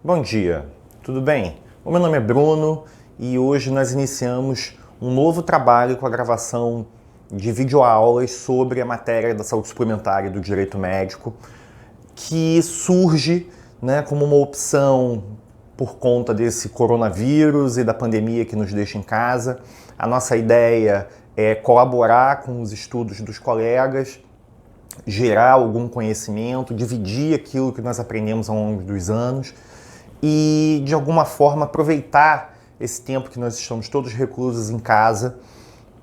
Bom dia, tudo bem? O meu nome é Bruno e hoje nós iniciamos um novo trabalho com a gravação de videoaulas sobre a matéria da saúde suplementar e do direito médico, que surge, como uma opção por conta desse coronavírus e da pandemia que nos deixa em casa. A nossa ideia é colaborar com os estudos dos colegas, gerar algum conhecimento, dividir aquilo que nós aprendemos ao longo dos anos e, de alguma forma, aproveitar esse tempo que nós estamos todos reclusos em casa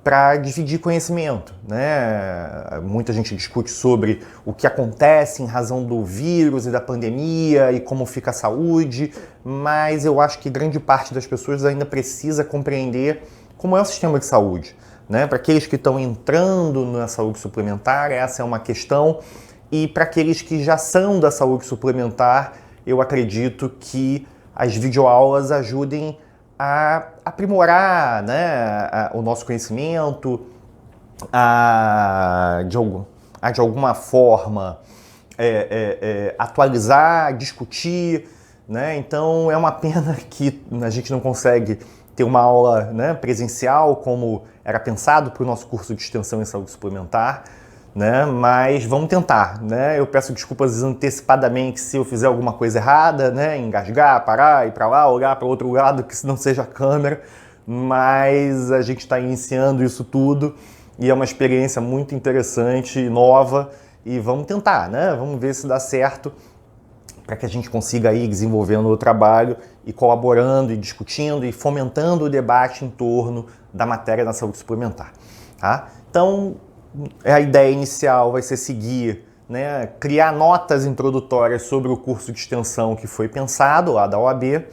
para dividir conhecimento, Muita gente discute sobre o que acontece em razão do vírus e da pandemia e como fica a saúde, mas eu acho que grande parte das pessoas ainda precisa compreender como é o sistema de saúde. Para aqueles que estão entrando na saúde suplementar, essa é uma questão, e para aqueles que já são da saúde suplementar, eu acredito que as videoaulas ajudem a aprimorar o nosso conhecimento, de alguma forma atualizar, discutir. Então é uma pena que a gente não consegue ter uma aula presencial como era pensado para o nosso curso de extensão em saúde suplementar, mas vamos tentar. Eu peço desculpas antecipadamente se eu fizer alguma coisa errada, engasgar, parar, ir para lá, olhar para o outro lado, que não seja a câmera, mas a gente está iniciando isso tudo e é uma experiência muito interessante, nova, e vamos tentar, Vamos ver se dá certo, para que a gente consiga ir desenvolvendo o trabalho e colaborando e discutindo e fomentando o debate em torno da matéria da saúde suplementar. Tá? Então, a ideia inicial vai ser seguir, criar notas introdutórias sobre o curso de extensão que foi pensado lá da OAB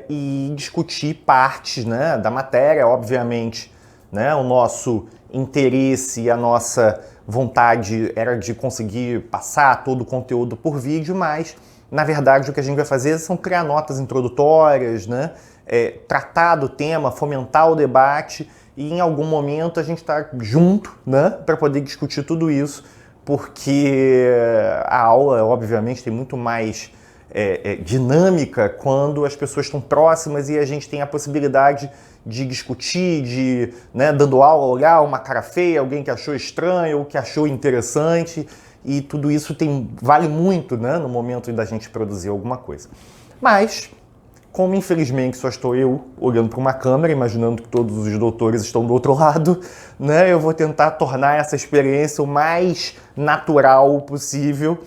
e discutir partes da matéria. Obviamente, o nosso interesse e a nossa vontade era de conseguir passar todo o conteúdo por vídeo, mas, na verdade, o que a gente vai fazer são criar notas introdutórias, tratar do tema, fomentar o debate e, em algum momento, a gente está junto, para poder discutir tudo isso, porque a aula, obviamente, tem muito mais dinâmica quando as pessoas estão próximas e a gente tem a possibilidade de discutir, dando aula, olhar uma cara feia, alguém que achou estranho ou que achou interessante, e tudo isso vale muito, no momento da gente produzir alguma coisa. Mas, como infelizmente só estou eu olhando para uma câmera, imaginando que todos os doutores estão do outro lado, eu vou tentar tornar essa experiência o mais natural possível,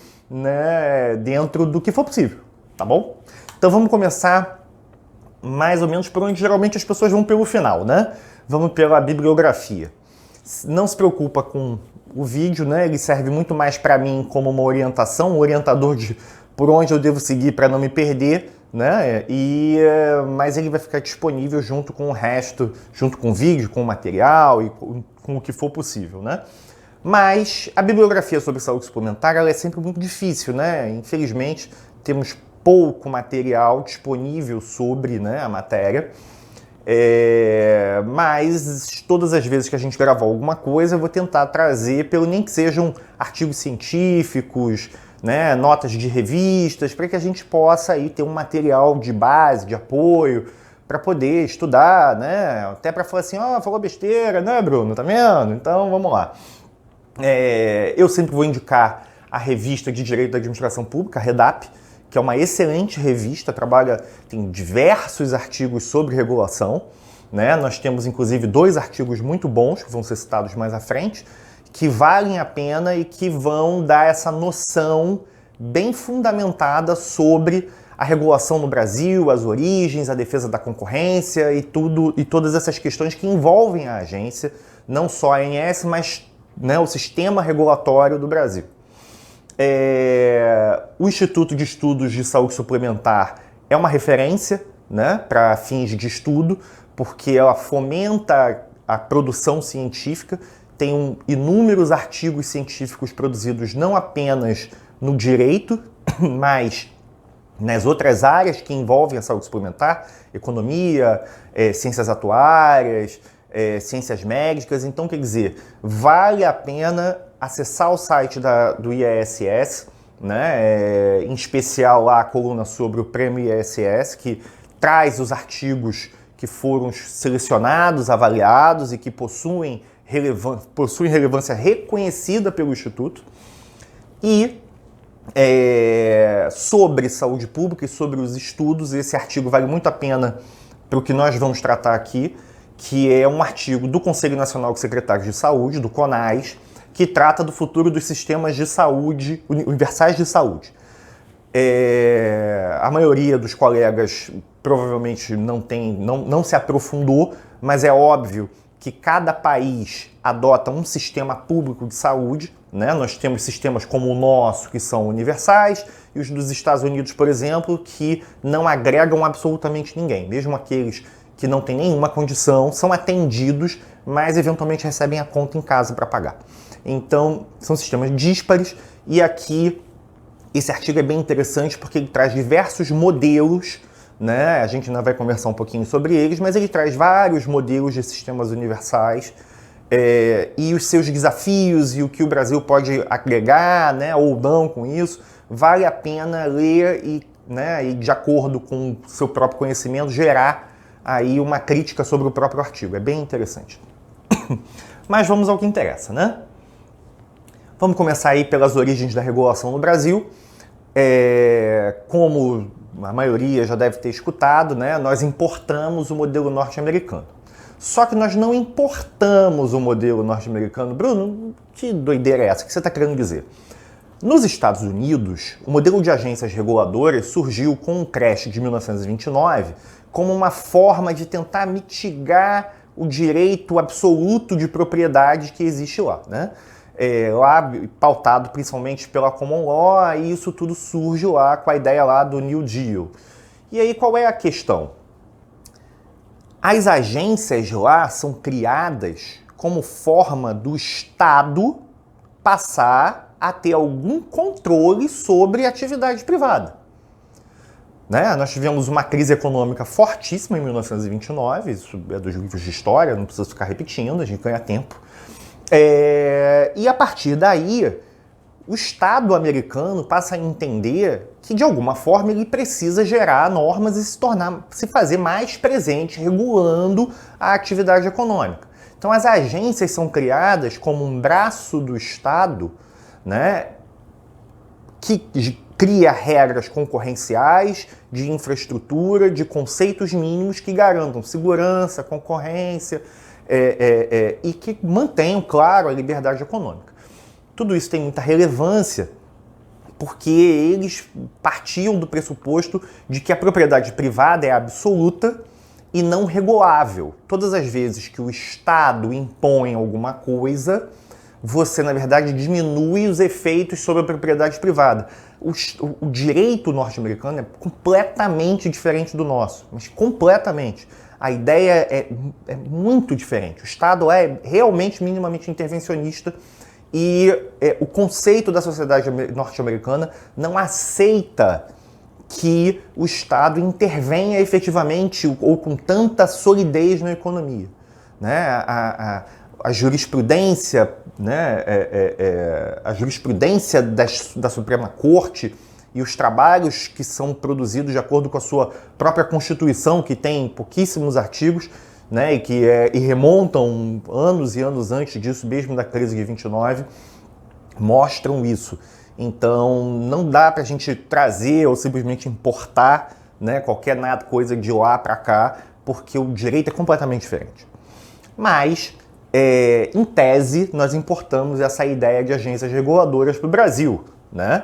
dentro do que for possível, tá bom? Então vamos começar mais ou menos por onde geralmente as pessoas vão pelo final, Vamos pela bibliografia. Não se preocupa com o vídeo, ele serve muito mais para mim como uma orientação, um orientador de por onde eu devo seguir para não me perder, mas ele vai ficar disponível junto com o resto, junto com o vídeo, com o material e com o que for possível, Mas a bibliografia sobre saúde suplementar ela é sempre muito difícil, Infelizmente, temos pouco material disponível sobre a matéria, mas todas as vezes que a gente gravar alguma coisa, eu vou tentar trazer, nem que sejam artigos científicos, notas de revistas, para que a gente possa aí ter um material de base, de apoio, para poder estudar, até para falar assim, falou besteira, Bruno, tá vendo? Então, vamos lá. Eu sempre vou indicar a revista de Direito da Administração Pública, a REDAP, que é uma excelente revista, tem diversos artigos sobre regulação, Nós temos, inclusive, 2 artigos muito bons, que vão ser citados mais à frente, que valem a pena e que vão dar essa noção bem fundamentada sobre a regulação no Brasil, as origens, a defesa da concorrência e todas essas questões que envolvem a agência, não só a ANS, mas o sistema regulatório do Brasil. O Instituto de Estudos de Saúde Suplementar é uma referência para fins de estudo, porque ela fomenta a produção científica, tem inúmeros artigos científicos produzidos não apenas no direito, mas nas outras áreas que envolvem a saúde suplementar, economia, ciências atuárias, ciências médicas. Então, quer dizer, vale a pena acessar o site do IESS, né? Em especial lá a coluna sobre o Prêmio ISS, que traz os artigos que foram selecionados, avaliados e que possuem relevância reconhecida pelo Instituto. E sobre saúde pública e sobre os estudos, esse artigo vale muito a pena para o que nós vamos tratar aqui, que é um artigo do Conselho Nacional de Secretários de Saúde, do CONAS, que trata do futuro dos sistemas de saúde, universais de saúde. A maioria dos colegas provavelmente não se aprofundou, mas é óbvio que cada país adota um sistema público de saúde, né? Nós temos sistemas como o nosso, que são universais, e os dos Estados Unidos, por exemplo, que não agregam absolutamente ninguém. Mesmo aqueles que não têm nenhuma condição são atendidos, mas eventualmente recebem a conta em casa para pagar. Então, são sistemas díspares, e aqui esse artigo é bem interessante porque ele traz diversos modelos, né? A gente ainda vai conversar um pouquinho sobre eles, mas ele traz vários modelos de sistemas universais e os seus desafios e o que o Brasil pode agregar, né, ou não com isso. Vale a pena ler e de acordo com o seu próprio conhecimento, gerar aí uma crítica sobre o próprio artigo. É bem interessante. Mas vamos ao que interessa, né? Vamos começar aí pelas origens da regulação no Brasil. Como a maioria já deve ter escutado, né, nós importamos o modelo norte-americano. Só que nós não importamos o modelo norte-americano. Bruno, que doideira é essa? O que você está querendo dizer? Nos Estados Unidos, o modelo de agências reguladoras surgiu com o crash de 1929 como uma forma de tentar mitigar o direito absoluto de propriedade que existe lá, né? Lá pautado principalmente pela Common Law, e isso tudo surge lá com a ideia lá do New Deal. E aí qual é a questão? As agências lá são criadas como forma do Estado passar a ter algum controle sobre a atividade privada. Né? Nós tivemos uma crise econômica fortíssima em 1929, isso é dos livros de história, não precisa ficar repetindo, a gente ganha tempo. E a partir daí, o Estado americano passa a entender que, de alguma forma, ele precisa gerar normas e se fazer mais presente, regulando a atividade econômica. Então, as agências são criadas como um braço do Estado, né, que cria regras concorrenciais, de infraestrutura, de conceitos mínimos que garantam segurança, concorrência, e que mantenham, claro, a liberdade econômica. Tudo isso tem muita relevância porque eles partiam do pressuposto de que a propriedade privada é absoluta e não regulável. Todas as vezes que o Estado impõe alguma coisa, você, na verdade, diminui os efeitos sobre a propriedade privada. O direito norte-americano é completamente diferente do nosso, mas completamente. A ideia é muito diferente. O Estado é realmente minimamente intervencionista e o conceito da sociedade norte-americana não aceita que o Estado intervenha efetivamente ou com tanta solidez na economia. Né? A jurisprudência, né? A jurisprudência da Suprema Corte e os trabalhos que são produzidos de acordo com a sua própria Constituição, que tem pouquíssimos artigos, né, e remontam anos e anos antes disso, mesmo da crise de 29, mostram isso. Então, não dá para a gente trazer ou simplesmente importar, né, qualquer coisa de lá para cá, porque o direito é completamente diferente. Mas, em tese, nós importamos essa ideia de agências reguladoras para o Brasil, né?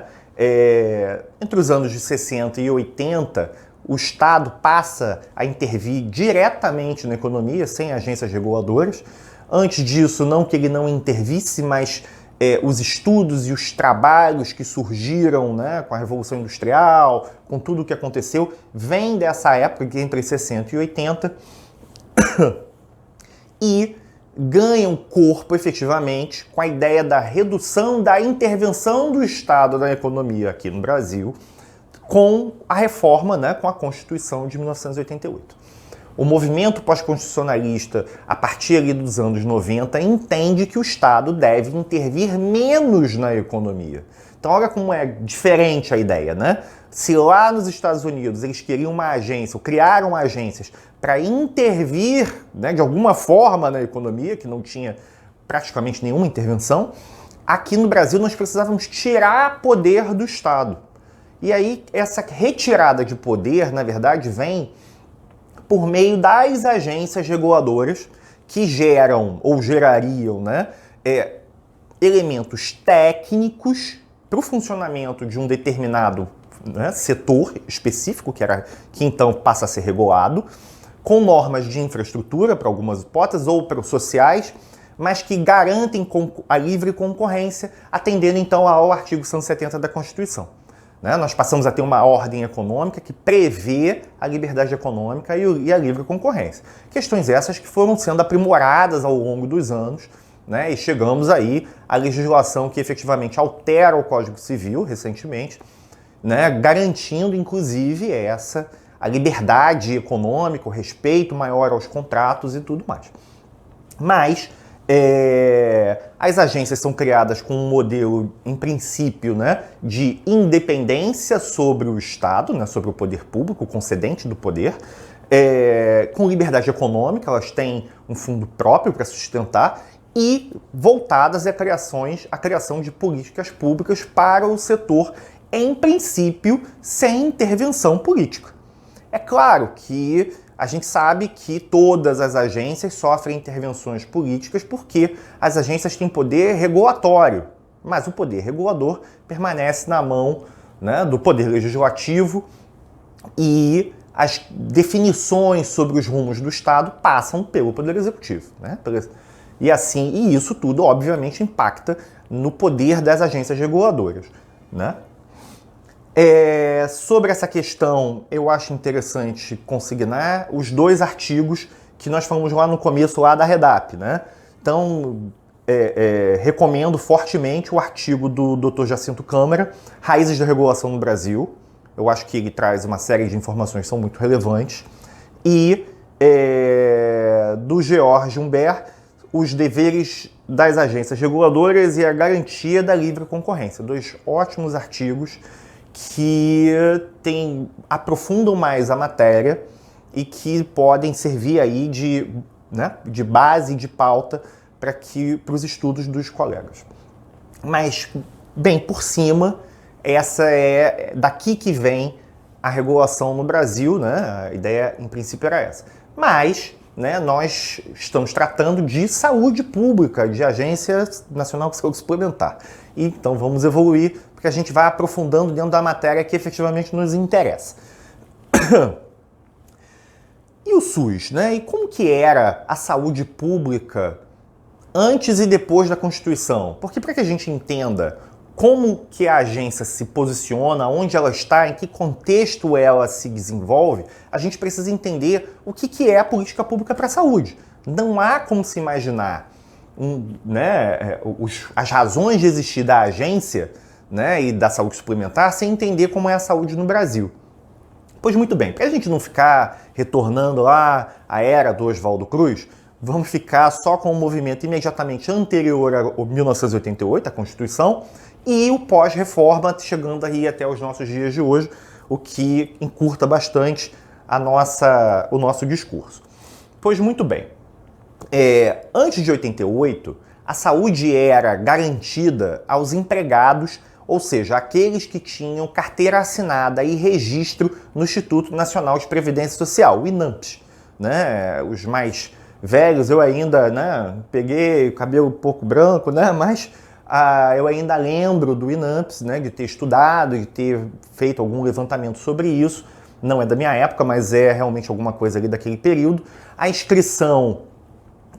Entre os anos de 60 e 80, o Estado passa a intervir diretamente na economia, sem agências reguladoras. Antes disso, não que ele não intervisse, mas os estudos e os trabalhos que surgiram, né, com a Revolução Industrial, com tudo o que aconteceu, vêm dessa época, entre 60 e 80, e ganham corpo efetivamente com a ideia da redução da intervenção do Estado na economia aqui no Brasil, com a reforma, né, com a Constituição de 1988. O movimento pós-constitucionalista, a partir ali dos anos 90, entende que o Estado deve intervir menos na economia. Então, olha como é diferente a ideia, né? Se lá nos Estados Unidos eles queriam uma agência, ou criaram agências para intervir, né, de alguma forma na economia, que não tinha praticamente nenhuma intervenção, aqui no Brasil nós precisávamos tirar poder do Estado. E aí essa retirada de poder, na verdade, vem por meio das agências reguladoras que geram ou gerariam, né, elementos técnicos para o funcionamento de um determinado, né, setor específico, que então passa a ser regulado, com normas de infraestrutura para algumas hipóteses ou para os sociais, mas que garantem a livre concorrência, atendendo então ao artigo 170 da Constituição. Né? Nós passamos a ter uma ordem econômica que prevê a liberdade econômica e a livre concorrência. Questões essas que foram sendo aprimoradas ao longo dos anos, né? E chegamos aí à legislação que efetivamente altera o Código Civil recentemente, né? Garantindo inclusive a liberdade econômica, o respeito maior aos contratos e tudo mais. Mas as agências são criadas com um modelo, em princípio, né, de independência sobre o Estado, né, sobre o poder público, o concedente do poder, com liberdade econômica, elas têm um fundo próprio para sustentar e voltadas à criação de políticas públicas para o setor, em princípio, sem intervenção política. É claro que a gente sabe que todas as agências sofrem intervenções políticas porque as agências têm poder regulatório, mas o poder regulador permanece na mão, né, do poder legislativo e as definições sobre os rumos do Estado passam pelo poder executivo, né? E isso tudo, obviamente, impacta no poder das agências reguladoras, né? Sobre essa questão, eu acho interessante consignar os 2 artigos que nós falamos lá no começo lá da REDAP, né? Então, recomendo fortemente o artigo do Dr. Jacinto Câmara, Raízes da Regulação no Brasil. Eu acho que ele traz uma série de informações que são muito relevantes. E do George Humbert, os deveres das agências reguladoras e a garantia da livre concorrência. 2 ótimos artigos que aprofundam mais a matéria e que podem servir aí de base, de pauta para os estudos dos colegas. Mas, bem por cima, essa é daqui que vem a regulação no Brasil, né? A ideia, em princípio, era essa. Mas, né, nós estamos tratando de saúde pública, de Agência Nacional de Saúde Suplementar. Então, vamos evoluir, porque a gente vai aprofundando dentro da matéria que efetivamente nos interessa. E o SUS, né? E como que era a saúde pública antes e depois da Constituição? Porque para que a gente entenda como que a agência se posiciona, onde ela está, em que contexto ela se desenvolve, a gente precisa entender o que é a política pública para a saúde. Não há como se imaginar as razões de existir da agência, né, e da saúde suplementar sem entender como é a saúde no Brasil. Pois muito bem, para a gente não ficar retornando lá à era do Oswaldo Cruz, vamos ficar só com o movimento imediatamente anterior a 1988, a Constituição, e o pós-reforma, chegando aí até os nossos dias de hoje, o que encurta bastante o nosso discurso. Pois muito bem, antes de 88, a saúde era garantida aos empregados, ou seja, aqueles que tinham carteira assinada e registro no Instituto Nacional de Previdência Social, o INAMPS. Né? Os mais velhos, eu ainda, né, peguei o cabelo um pouco branco, né, mas eu ainda lembro do INAMPS, né, de ter estudado, de ter feito algum levantamento sobre isso. Não é da minha época, mas é realmente alguma coisa ali daquele período. A inscrição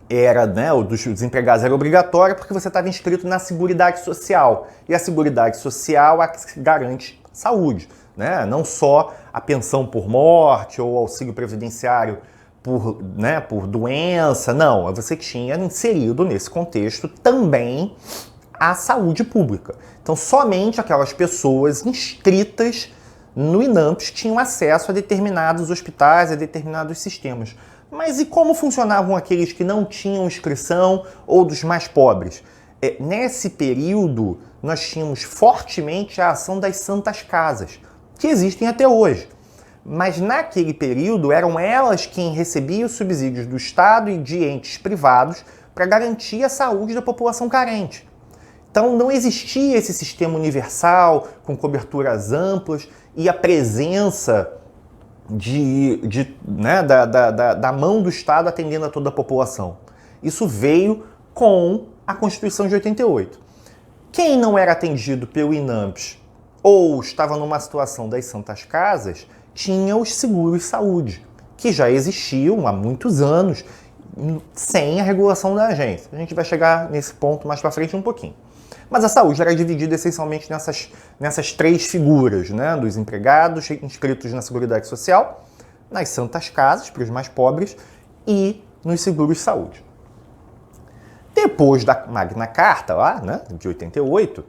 era, né, o dos empregados era obrigatória porque você estava inscrito na Seguridade Social. E a Seguridade Social garante saúde, né? Não só a pensão por morte ou auxílio previdenciário por doença, não. Você tinha inserido nesse contexto também a saúde pública. Então, somente aquelas pessoas inscritas no INAMPS tinham acesso a determinados hospitais, a determinados sistemas. Mas e como funcionavam aqueles que não tinham inscrição ou dos mais pobres? Nesse período, nós tínhamos fortemente a ação das Santas Casas, que existem até hoje. Mas naquele período eram elas quem recebiam os subsídios do Estado e de entes privados para garantir a saúde da população carente. Então não existia esse sistema universal com coberturas amplas e a presença da mão do Estado atendendo a toda a população. Isso veio com a Constituição de 88. Quem não era atendido pelo INAMPS ou estava numa situação das Santas Casas, tinha os seguros saúde, que já existiam há muitos anos, sem a regulação da agência. A gente vai chegar nesse ponto mais para frente um pouquinho. Mas a saúde era dividida essencialmente nessas três figuras, né? Dos empregados inscritos na Seguridade Social, nas Santas Casas, para os mais pobres, e nos seguros saúde. Depois da Magna Carta, lá, né, de 88,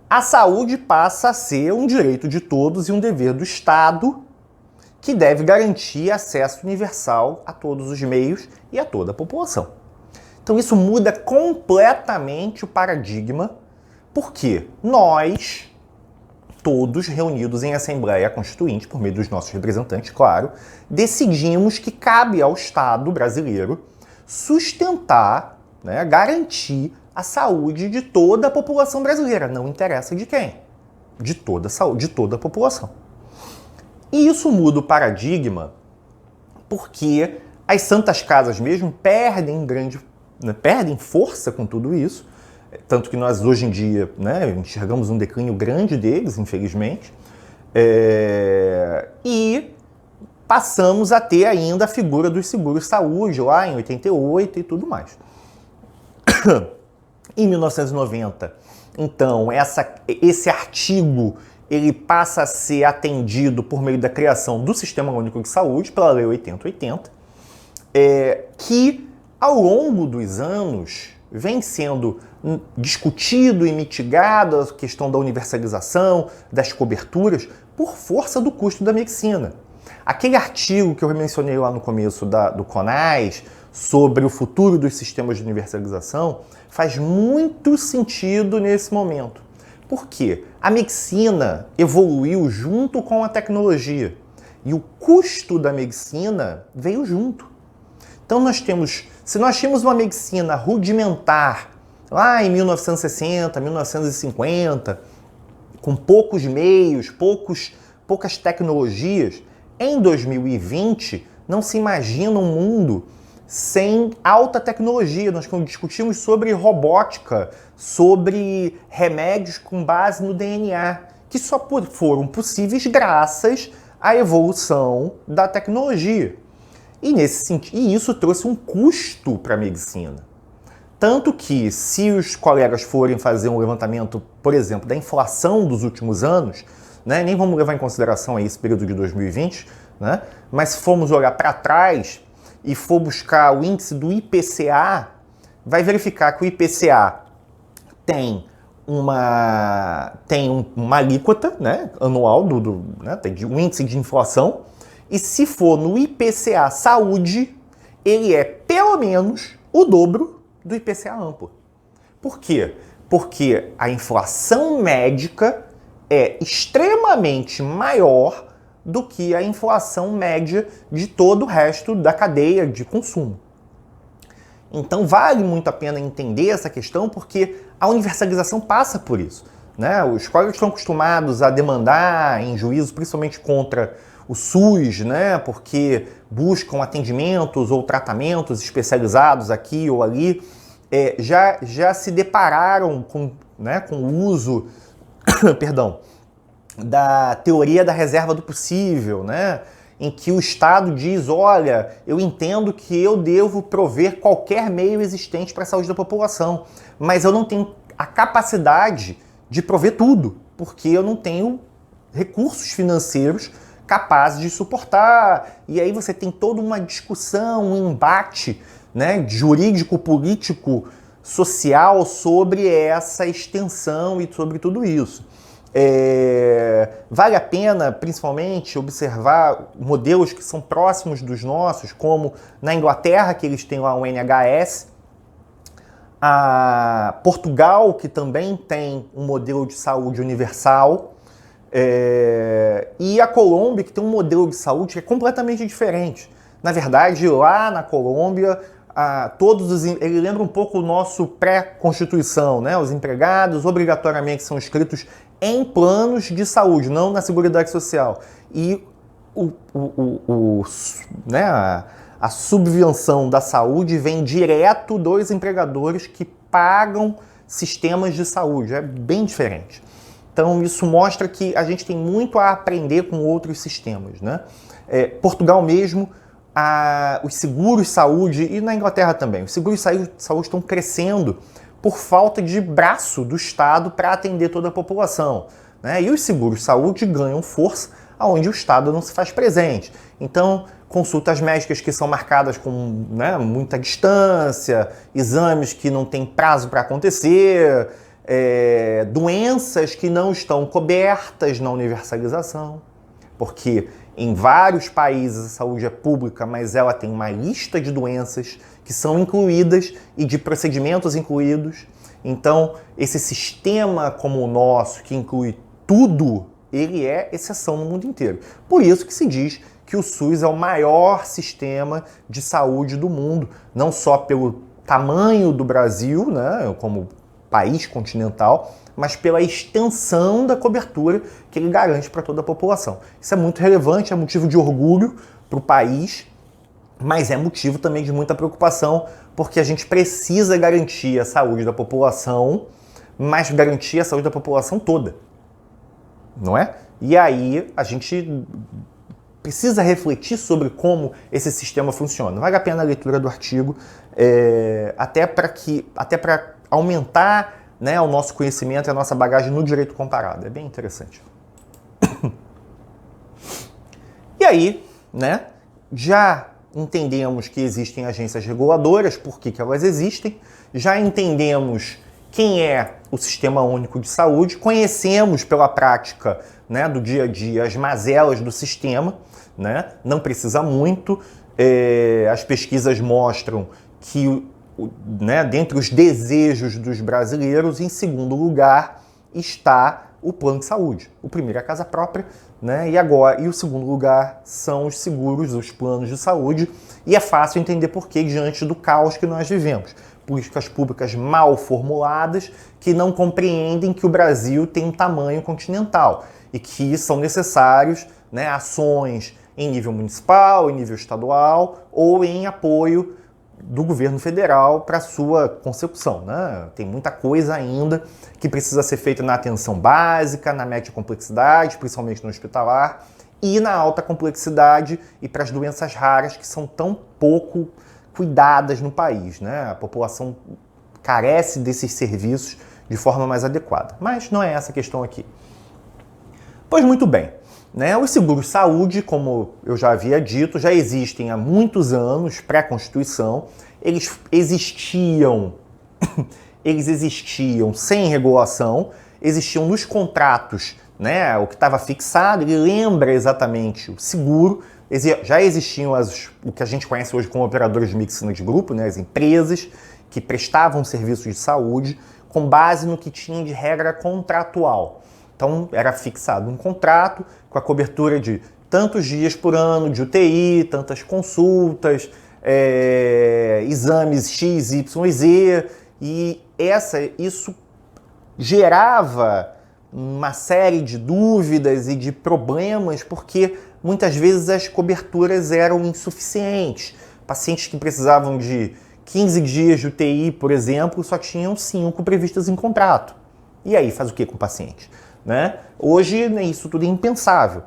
a saúde passa a ser um direito de todos e um dever do Estado, que deve garantir acesso universal a todos os meios e a toda a população. Então isso muda completamente o paradigma, porque nós, todos reunidos em Assembleia Constituinte, por meio dos nossos representantes, claro, decidimos que cabe ao Estado brasileiro sustentar, né, garantir a saúde de toda a população brasileira, não interessa de quem, de toda a saúde, de toda a população. E isso muda o paradigma porque as Santas Casas mesmo perdem força com tudo isso, tanto que nós hoje em dia, né, enxergamos um declínio grande deles, infelizmente, e passamos a ter ainda a figura dos seguros saúde lá em 88 e tudo mais. Em 1990, então, esse artigo ele passa a ser atendido por meio da criação do Sistema Único de Saúde, pela Lei 8080, que ao longo dos anos vem sendo discutido e mitigado a questão da universalização, das coberturas, por força do custo da medicina. Aquele artigo que eu mencionei lá no começo do CONAS, sobre o futuro dos sistemas de universalização, faz muito sentido nesse momento. Por quê? A medicina evoluiu junto com a tecnologia e o custo da medicina veio junto. Então se nós tínhamos uma medicina rudimentar lá em 1960, 1950, com poucos meios, poucas tecnologias, em 2020 não se imagina um mundo sem alta tecnologia. Nós discutimos sobre robótica, sobre remédios com base no DNA, que só foram possíveis graças à evolução da tecnologia. E isso trouxe um custo para a medicina. Tanto que, se os colegas forem fazer um levantamento, por exemplo, da inflação dos últimos anos, né, nem vamos levar em consideração aí esse período de 2020, né, mas se formos olhar para trás e for buscar o índice do IPCA, vai verificar que o IPCA tem uma alíquota, né, anual, tem um índice de inflação, e se for no IPCA saúde, ele é pelo menos o dobro do IPCA amplo. Por quê? Porque a inflação médica é extremamente maior do que a inflação média de todo o resto da cadeia de consumo. Então vale muito a pena entender essa questão, porque a universalização passa por isso, né? Os colegas estão acostumados a demandar em juízo, principalmente contra o SUS, né? Porque buscam atendimentos ou tratamentos especializados aqui ou ali, já se depararam com o uso da teoria da reserva do possível, né? Em que o Estado diz, olha, eu entendo que eu devo prover qualquer meio existente para a saúde da população, mas eu não tenho a capacidade de prover tudo, porque eu não tenho recursos financeiros capazes de suportar. E aí você tem toda uma discussão, um embate, né, jurídico, político, social sobre essa extensão e sobre tudo isso. Vale a pena, principalmente, observar modelos que são próximos dos nossos, como na Inglaterra, que eles têm lá o NHS, a Portugal, que também tem um modelo de saúde universal, e a Colômbia, que tem um modelo de saúde que é completamente diferente. Na verdade, lá na Colômbia, ele lembra um pouco o nosso pré-constituição, né? Os empregados obrigatoriamente são inscritos em planos de saúde, não na Seguridade Social. E a subvenção da saúde vem direto dos empregadores que pagam sistemas de saúde. É bem diferente. Então, isso mostra que a gente tem muito a aprender com outros sistemas, né? Portugal mesmo, os seguros de saúde, e na Inglaterra também, os seguros de saúde estão crescendo por falta de braço do Estado para atender toda a população, né? E os seguros de saúde ganham força onde o Estado não se faz presente. Então, consultas médicas que são marcadas com, né, muita distância, exames que não têm prazo para acontecer, doenças que não estão cobertas na universalização, porque em vários países a saúde é pública, mas ela tem uma lista de doenças que são incluídas e de procedimentos incluídos. Então, esse sistema como o nosso, que inclui tudo, ele é exceção no mundo inteiro. Por isso que se diz que o SUS é o maior sistema de saúde do mundo, não só pelo tamanho do Brasil, né, como país continental, mas pela extensão da cobertura que ele garante para toda a população. Isso é muito relevante, é motivo de orgulho para o país, mas é motivo também de muita preocupação, porque a gente precisa garantir a saúde da população, mas garantir a saúde da população toda, não é? E aí a gente precisa refletir sobre como esse sistema funciona. Vale a pena a leitura do artigo, até para aumentar, né, o nosso conhecimento e a nossa bagagem no direito comparado. É bem interessante. E aí, né, já entendemos que existem agências reguladoras, por que elas existem, já entendemos quem é o Sistema Único de Saúde, conhecemos pela prática, né, do dia a dia as mazelas do sistema, né, não precisa muito, as pesquisas mostram que, né, dentre os desejos dos brasileiros, em segundo lugar está o plano de saúde. O primeiro é a casa própria, né, e o segundo lugar são os seguros, os planos de saúde, e é fácil entender por que diante do caos que nós vivemos. Políticas públicas mal formuladas que não compreendem que o Brasil tem um tamanho continental e que são necessários, né, ações em nível municipal, em nível estadual ou em apoio do governo federal para sua consecução, né? Tem muita coisa ainda que precisa ser feita na atenção básica, na média complexidade, principalmente no hospitalar, e na alta complexidade e para as doenças raras que são tão pouco cuidadas no país, né? A população carece desses serviços de forma mais adequada. Mas não é essa a questão aqui. Pois muito bem, né? Os seguros saúde, como eu já havia dito, já existem há muitos anos, pré-Constituição. Eles existiam sem regulação, existiam nos contratos, né? O que estava fixado, ele lembra exatamente o seguro. Já existiam o que a gente conhece hoje como operadores de medicina de grupo, né? As empresas que prestavam serviços de saúde com base no que tinha de regra contratual. Então, era fixado um contrato com a cobertura de tantos dias por ano de UTI, tantas consultas, exames X, Y, Z, e isso gerava uma série de dúvidas e de problemas, porque muitas vezes as coberturas eram insuficientes. Pacientes que precisavam de 15 dias de UTI, por exemplo, só tinham 5 previstas em contrato. E aí, faz o que com o paciente? Né? Hoje, isso tudo é impensável.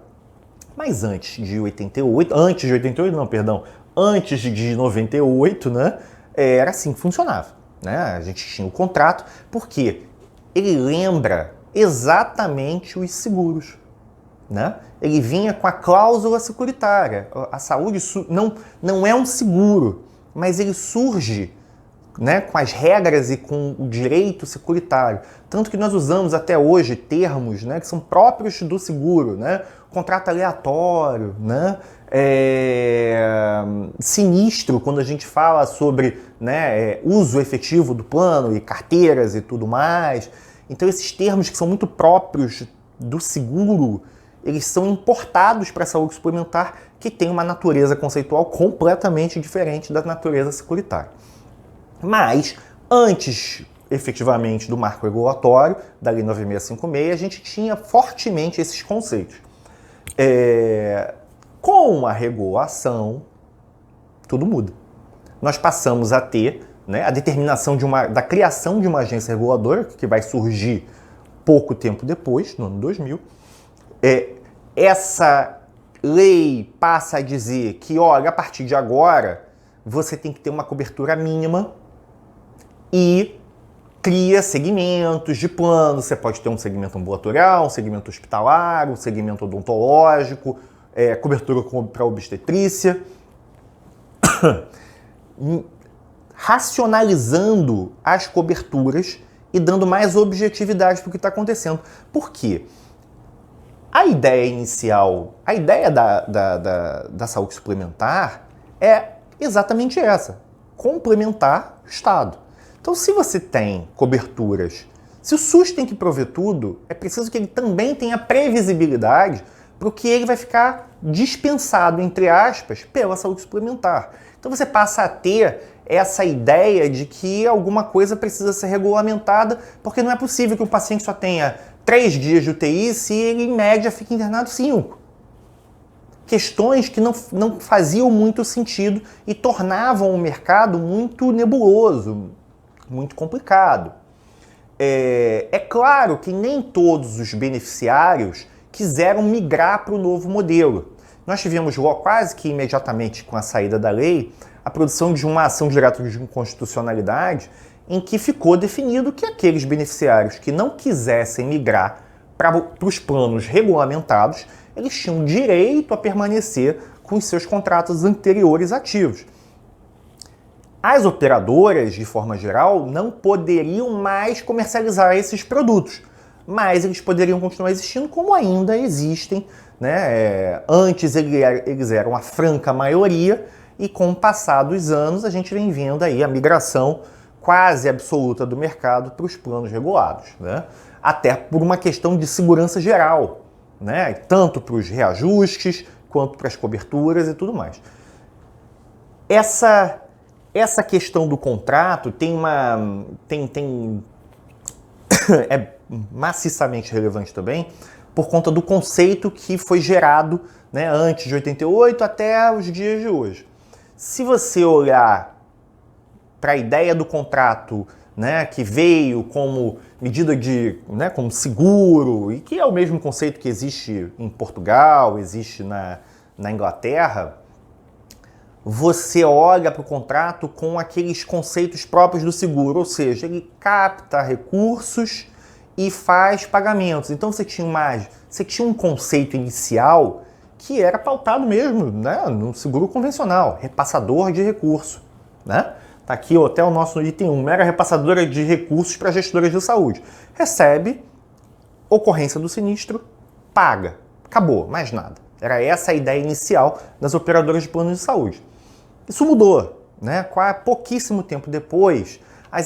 Mas antes de 98, né, era assim que funcionava. Né? A gente tinha o contrato, porque ele lembra exatamente os seguros. Né? Ele vinha com a cláusula securitária. A saúde não é um seguro, mas ele surge né, com as regras e com o direito securitário. Tanto que nós usamos até hoje termos, né, que são próprios do seguro, né, contrato aleatório, né, sinistro, quando a gente fala sobre, né, uso efetivo do plano e carteiras e tudo mais. Então esses termos que são muito próprios do seguro, eles são importados para a saúde suplementar, que tem uma natureza conceitual completamente diferente da natureza securitária. Mas, antes, efetivamente, do marco regulatório, da Lei 9656, a gente tinha fortemente esses conceitos. Com a regulação, tudo muda. Nós passamos a ter, né, a determinação da criação de uma agência reguladora, que vai surgir pouco tempo depois, no ano 2000. Essa lei passa a dizer que, olha, a partir de agora, você tem que ter uma cobertura mínima e cria segmentos de plano. Você pode ter um segmento ambulatorial, um segmento hospitalar, um segmento odontológico, cobertura para obstetrícia, racionalizando as coberturas e dando mais objetividade para o que está acontecendo. Por quê? A ideia inicial, a ideia da saúde suplementar é exatamente essa: complementar o Estado. Então, se você tem coberturas, se o SUS tem que prover tudo, é preciso que ele também tenha previsibilidade para o que ele vai ficar dispensado, entre aspas, pela saúde suplementar. Então você passa a ter essa ideia de que alguma coisa precisa ser regulamentada, porque não é possível que o paciente só tenha 3 dias de UTI se ele, em média, fica internado 5. Questões que não faziam muito sentido e tornavam o mercado muito nebuloso, muito complicado. É claro que nem todos os beneficiários quiseram migrar para o novo modelo. Nós tivemos quase que imediatamente com a saída da lei a produção de uma ação direta de inconstitucionalidade em que ficou definido que aqueles beneficiários que não quisessem migrar para os planos regulamentados, eles tinham direito a permanecer com os seus contratos anteriores ativos. As operadoras, de forma geral, não poderiam mais comercializar esses produtos, mas eles poderiam continuar existindo como ainda existem, né? Antes eles eram a franca maioria e com o passar dos anos a gente vem vendo aí a migração quase absoluta do mercado para os planos regulados, né? Até por uma questão de segurança geral, né? Tanto para os reajustes quanto para as coberturas e tudo mais. Essa questão do contrato é maciçamente relevante também por conta do conceito que foi gerado, né, antes de 88 até os dias de hoje. Se você olhar para a ideia do contrato, né, que veio como medida de, né, como seguro, e que é o mesmo conceito que existe em Portugal, existe na Inglaterra, você olha para o contrato com aqueles conceitos próprios do seguro, ou seja, ele capta recursos e faz pagamentos. Então você tinha um conceito inicial que era pautado mesmo, né, no seguro convencional, repassador de recurso, né? Tá aqui até o nosso item 1, mera repassadora de recursos para gestoras de saúde. Recebe, ocorrência do sinistro, paga. Acabou, mais nada. Era essa a ideia inicial das operadoras de plano de saúde. Isso mudou, né? Pouquíssimo tempo depois, a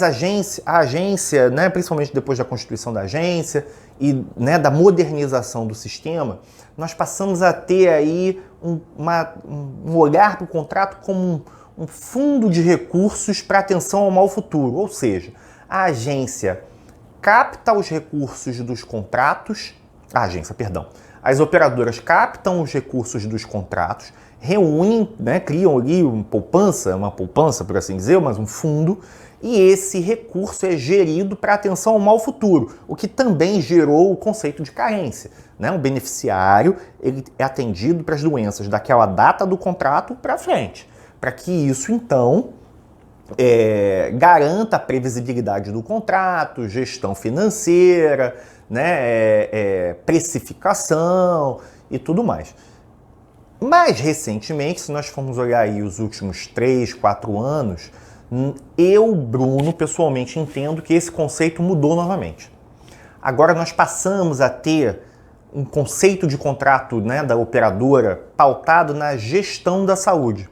agência, né, principalmente depois da constituição da agência e, né, da modernização do sistema, nós passamos a ter aí um olhar para o contrato como um fundo de recursos para atenção ao mal futuro, ou seja, a agência capta os recursos dos contratos, as operadoras captam os recursos dos contratos, reúnem, né, criam ali uma poupança, por assim dizer, mas um fundo, e esse recurso é gerido para atenção ao mal futuro, o que também gerou o conceito de carência, né? Um beneficiário ele é atendido para as doenças daquela data do contrato para frente, para que isso, então, garanta a previsibilidade do contrato, gestão financeira, né, precificação e tudo mais. Mais recentemente, se nós formos olhar aí os últimos 3, 4 anos, Eu, Bruno, pessoalmente entendo que esse conceito mudou novamente. Agora nós passamos a ter um conceito de contrato, né, da operadora pautado na gestão da saúde.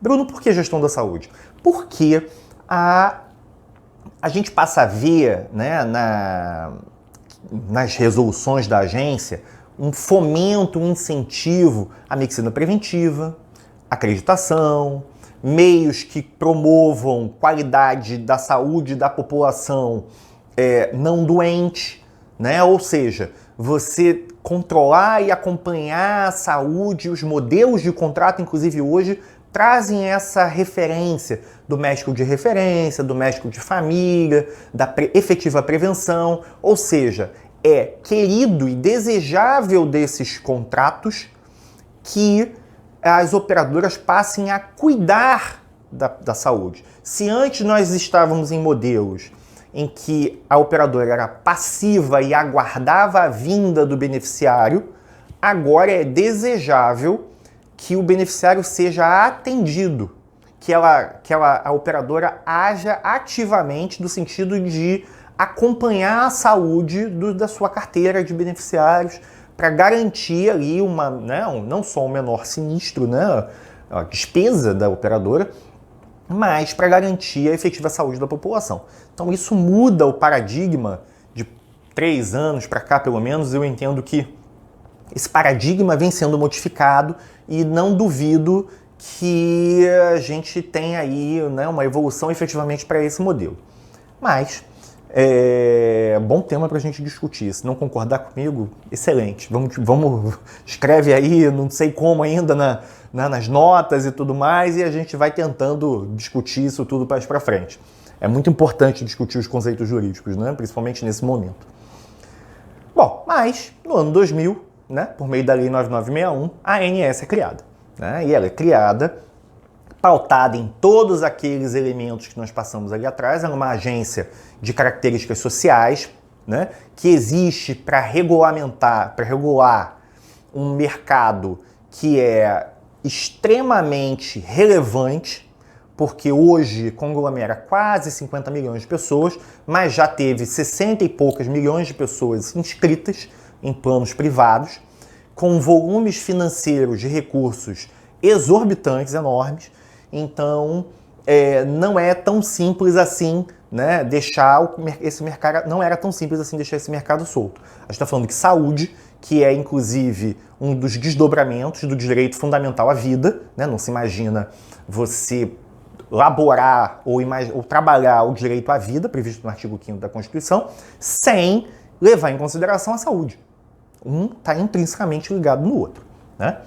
Bruno, por que gestão da saúde? Porque a gente passa a ver, né, nas resoluções da agência um fomento, um incentivo à medicina preventiva, acreditação, meios que promovam qualidade da saúde da população não doente, né? Ou seja, você controlar e acompanhar a saúde, os modelos de contrato, inclusive hoje, trazem essa referência do médico de referência, do médico de família, da efetiva prevenção, ou seja, é querido e desejável desses contratos que as operadoras passem a cuidar da saúde. Se antes nós estávamos em modelos em que a operadora era passiva e aguardava a vinda do beneficiário, agora é desejável que o beneficiário seja atendido, que a operadora haja ativamente no sentido de acompanhar a saúde da sua carteira de beneficiários para garantir ali não só um menor sinistro, né, a despesa da operadora, mas para garantir a efetiva saúde da população. Então isso muda o paradigma de 3 anos para cá, pelo menos. Eu entendo que esse paradigma vem sendo modificado e não duvido que a gente tenha aí, né, uma evolução efetivamente para esse modelo. Mas bom tema para a gente discutir. Se não concordar comigo, excelente. Vamos escreve aí, não sei como ainda, nas notas e tudo mais, e a gente vai tentando discutir isso tudo mais para frente. É muito importante discutir os conceitos jurídicos, né? Principalmente nesse momento. Bom, mas no ano 2000, né, por meio da Lei 9961, a ANS é criada. Né? E ela é criada pautada em todos aqueles elementos que nós passamos ali atrás. Ela é uma agência de características sociais, né, que existe para regular um mercado que é extremamente relevante, porque hoje conglomera quase 50 milhões de pessoas, mas já teve 60 e poucas milhões de pessoas inscritas em planos privados, com volumes financeiros de recursos exorbitantes, enormes. Então, não é tão simples assim, né, deixar esse mercado, não era tão simples assim deixar esse mercado solto. A gente está falando de saúde, que é inclusive um dos desdobramentos do direito fundamental à vida, né? Não se imagina você laborar ou trabalhar o direito à vida, previsto no artigo 5º da Constituição, sem levar em consideração a saúde. Um está intrinsecamente ligado no outro, né?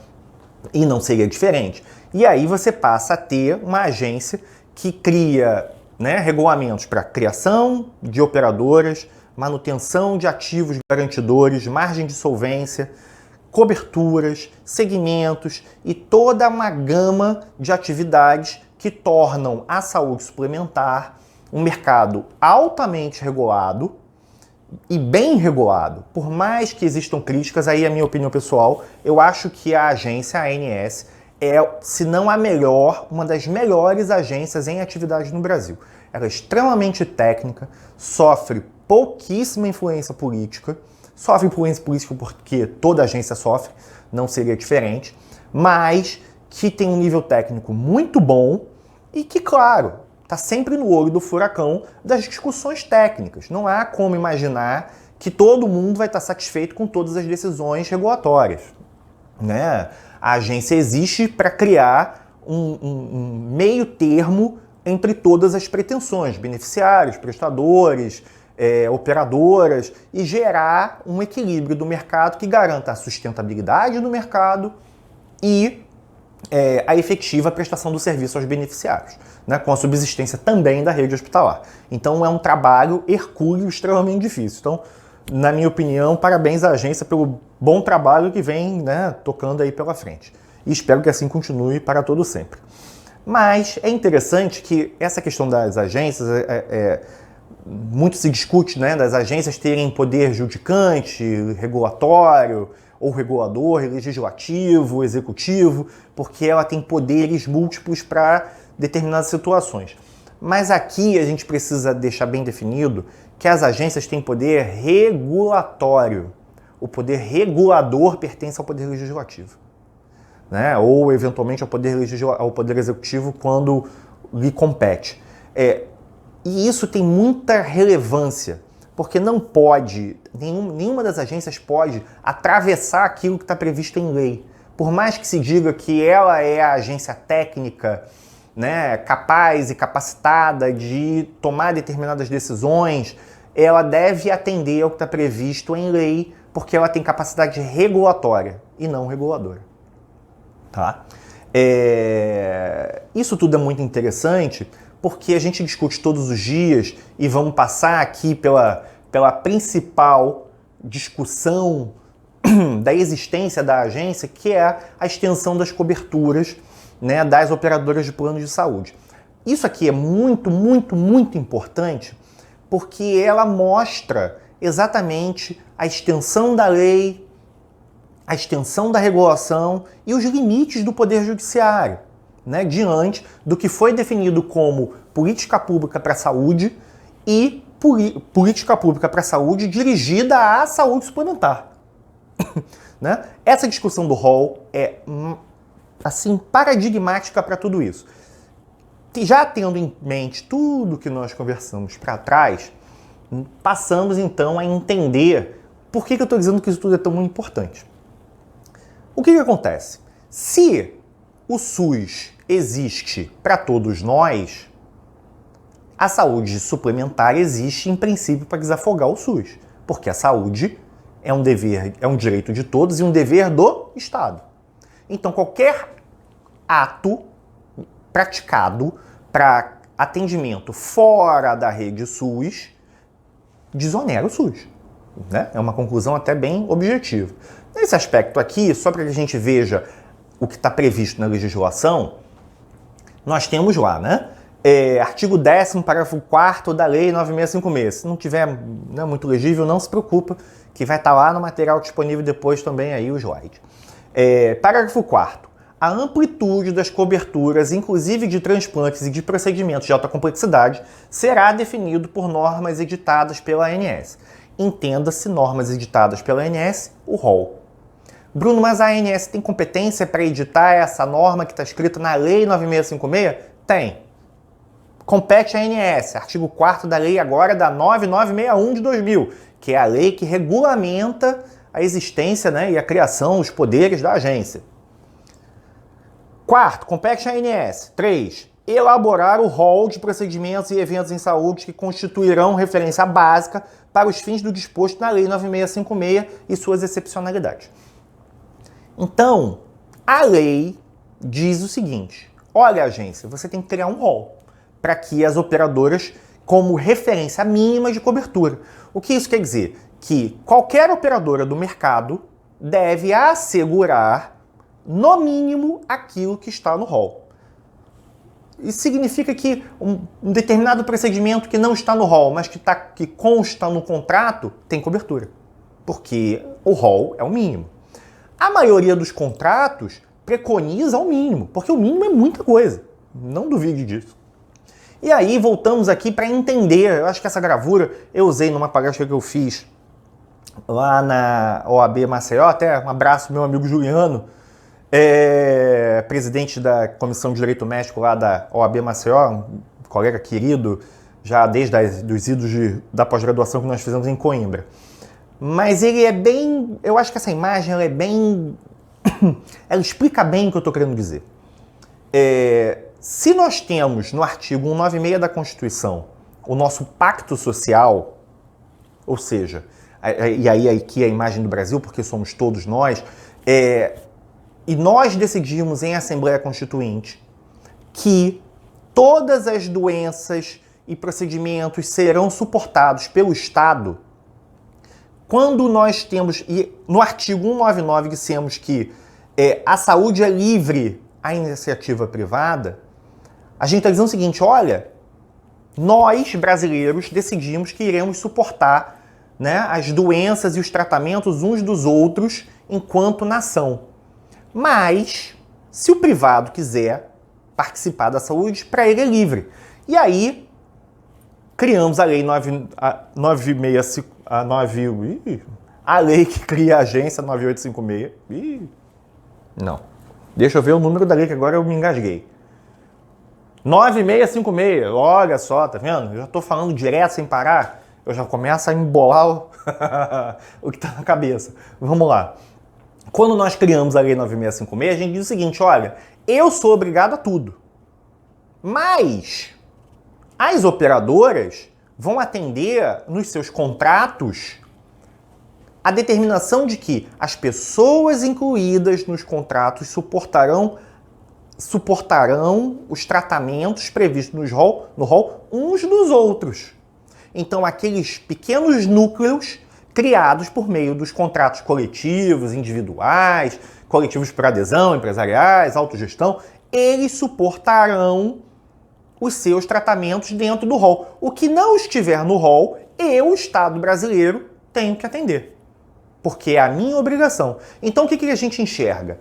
E não seria diferente. E aí você passa a ter uma agência que cria, né, regulamentos para criação de operadoras, manutenção de ativos garantidores, margem de solvência, coberturas, segmentos e toda uma gama de atividades que tornam a saúde suplementar um mercado altamente regulado e bem regulado. Por mais que existam críticas, aí a minha opinião pessoal, eu acho que a agência, a ANS, é, se não a melhor, uma das melhores agências em atividade no Brasil. Ela é extremamente técnica, sofre pouquíssima influência política, sofre influência política porque toda agência sofre, não seria diferente, mas que tem um nível técnico muito bom e que, claro, está sempre no olho do furacão das discussões técnicas. Não há como imaginar que todo mundo vai estar satisfeito com todas as decisões regulatórias, né? A agência existe para criar um meio termo entre todas as pretensões, beneficiários, prestadores, operadoras, e gerar um equilíbrio do mercado que garanta a sustentabilidade do mercado e a efetiva prestação do serviço aos beneficiários, né, com a subsistência também da rede hospitalar. Então é um trabalho hercúleo extremamente difícil. Então, na minha opinião, parabéns à agência pelo bom trabalho que vem, né, tocando aí pela frente. E espero que assim continue para todo sempre. Mas é interessante que essa questão das agências, muito se discute, né, das agências terem poder judicante, regulatório, ou regulador, legislativo, executivo, porque ela tem poderes múltiplos para determinadas situações. Mas aqui a gente precisa deixar bem definido que as agências têm poder regulatório. O poder regulador pertence ao poder legislativo, né? Ou eventualmente ao poder executivo quando lhe compete. E isso tem muita relevância, porque não pode, nenhuma das agências pode atravessar aquilo que está previsto em lei. Por mais que se diga que ela é a agência técnica, né, capaz e capacitada de tomar determinadas decisões, ela deve atender ao que está previsto em lei, porque ela tem capacidade regulatória e não reguladora. Tá? Isso tudo é muito interessante, porque a gente discute todos os dias e vamos passar aqui pela principal discussão da existência da agência, que é a extensão das coberturas, né, das operadoras de planos de saúde. Isso aqui é muito, muito, muito importante, porque ela mostra exatamente a extensão da lei, a extensão da regulação e os limites do Poder Judiciário, né, diante do que foi definido como política pública para a saúde e política pública para a saúde dirigida à saúde suplementar. Né? Essa discussão do rol é assim paradigmática para tudo isso. Já tendo em mente tudo que nós conversamos para trás, passamos então a entender por que eu estou dizendo que isso tudo é tão importante. O que acontece? Se o SUS existe para todos nós, a saúde suplementar existe em princípio para desafogar o SUS, porque a saúde é um dever, é um direito de todos e um dever do Estado. Então qualquer ato praticado para atendimento fora da rede SUS desonera o SUS, né? É uma conclusão até bem objetiva. Nesse aspecto aqui, só para que a gente veja o que está previsto na legislação, nós temos lá, né? Artigo 10º, parágrafo 4º da Lei 9656. Se não tiver, né, muito legível, não se preocupa, que vai estar lá no material disponível depois também aí o slide. Parágrafo 4º. A amplitude das coberturas, inclusive de transplantes e de procedimentos de alta complexidade, será definido por normas editadas pela ANS. Entenda-se normas editadas pela ANS, o rol. Bruno, mas a ANS tem competência para editar essa norma que está escrita na Lei 9656? Tem. Compete à ANS, artigo 4º da lei agora da 9961 de 2000, que é a lei que regulamenta a existência, né, e a criação, os poderes da agência. 4º, compete à ANS. 3. Elaborar o rol de procedimentos e eventos em saúde que constituirão referência básica para os fins do disposto na Lei 9656 e suas excepcionalidades. Então, a lei diz o seguinte: olha, agência, você tem que criar um rol para que as operadoras, como referência mínima de cobertura. O que isso quer dizer? Que qualquer operadora do mercado deve assegurar, no mínimo, aquilo que está no rol. Isso significa que um determinado procedimento que não está no rol, mas que consta no contrato, tem cobertura. Porque o rol é o mínimo. A maioria dos contratos preconiza o mínimo, porque o mínimo é muita coisa. Não duvide disso. E aí voltamos aqui para entender, eu acho que essa gravura eu usei numa palestra que eu fiz lá na OAB Maceió, até um abraço meu amigo Juliano, presidente da Comissão de Direito Médico lá da OAB Maceió, um colega querido, já desde os idos da pós-graduação que nós fizemos em Coimbra. Mas ele é bem, eu acho que essa imagem ela é bem, ela explica bem o que eu estou querendo dizer. Se nós temos no artigo 196 da Constituição o nosso pacto social, ou seja, e aí aqui a imagem do Brasil, porque somos todos nós, e nós decidimos em Assembleia Constituinte que todas as doenças e procedimentos serão suportados pelo Estado, quando nós temos, e no artigo 199 dissemos que a saúde é livre à iniciativa privada, a gente está dizendo o seguinte: olha, nós brasileiros decidimos que iremos suportar, né, as doenças e os tratamentos uns dos outros enquanto nação. Mas, se o privado quiser participar da saúde, para ele é livre. E aí, criamos a lei 965, a lei que cria a agência 9856. Não. Deixa eu ver o número da lei que agora eu me engasguei. 9656, olha só, tá vendo? Eu já tô falando direto sem parar, eu já começo a embolar o que tá na cabeça. Vamos lá. Quando nós criamos a lei 9656, a gente diz o seguinte, olha, eu sou obrigado a tudo, mas as operadoras vão atender nos seus contratos a determinação de que as pessoas incluídas nos contratos suportarão os tratamentos previstos no rol uns dos outros. Então, aqueles pequenos núcleos criados por meio dos contratos coletivos, individuais, coletivos por adesão, empresariais, autogestão, eles suportarão os seus tratamentos dentro do rol. O que não estiver no rol, eu, Estado brasileiro, tenho que atender. Porque é a minha obrigação. Então, o que a gente enxerga?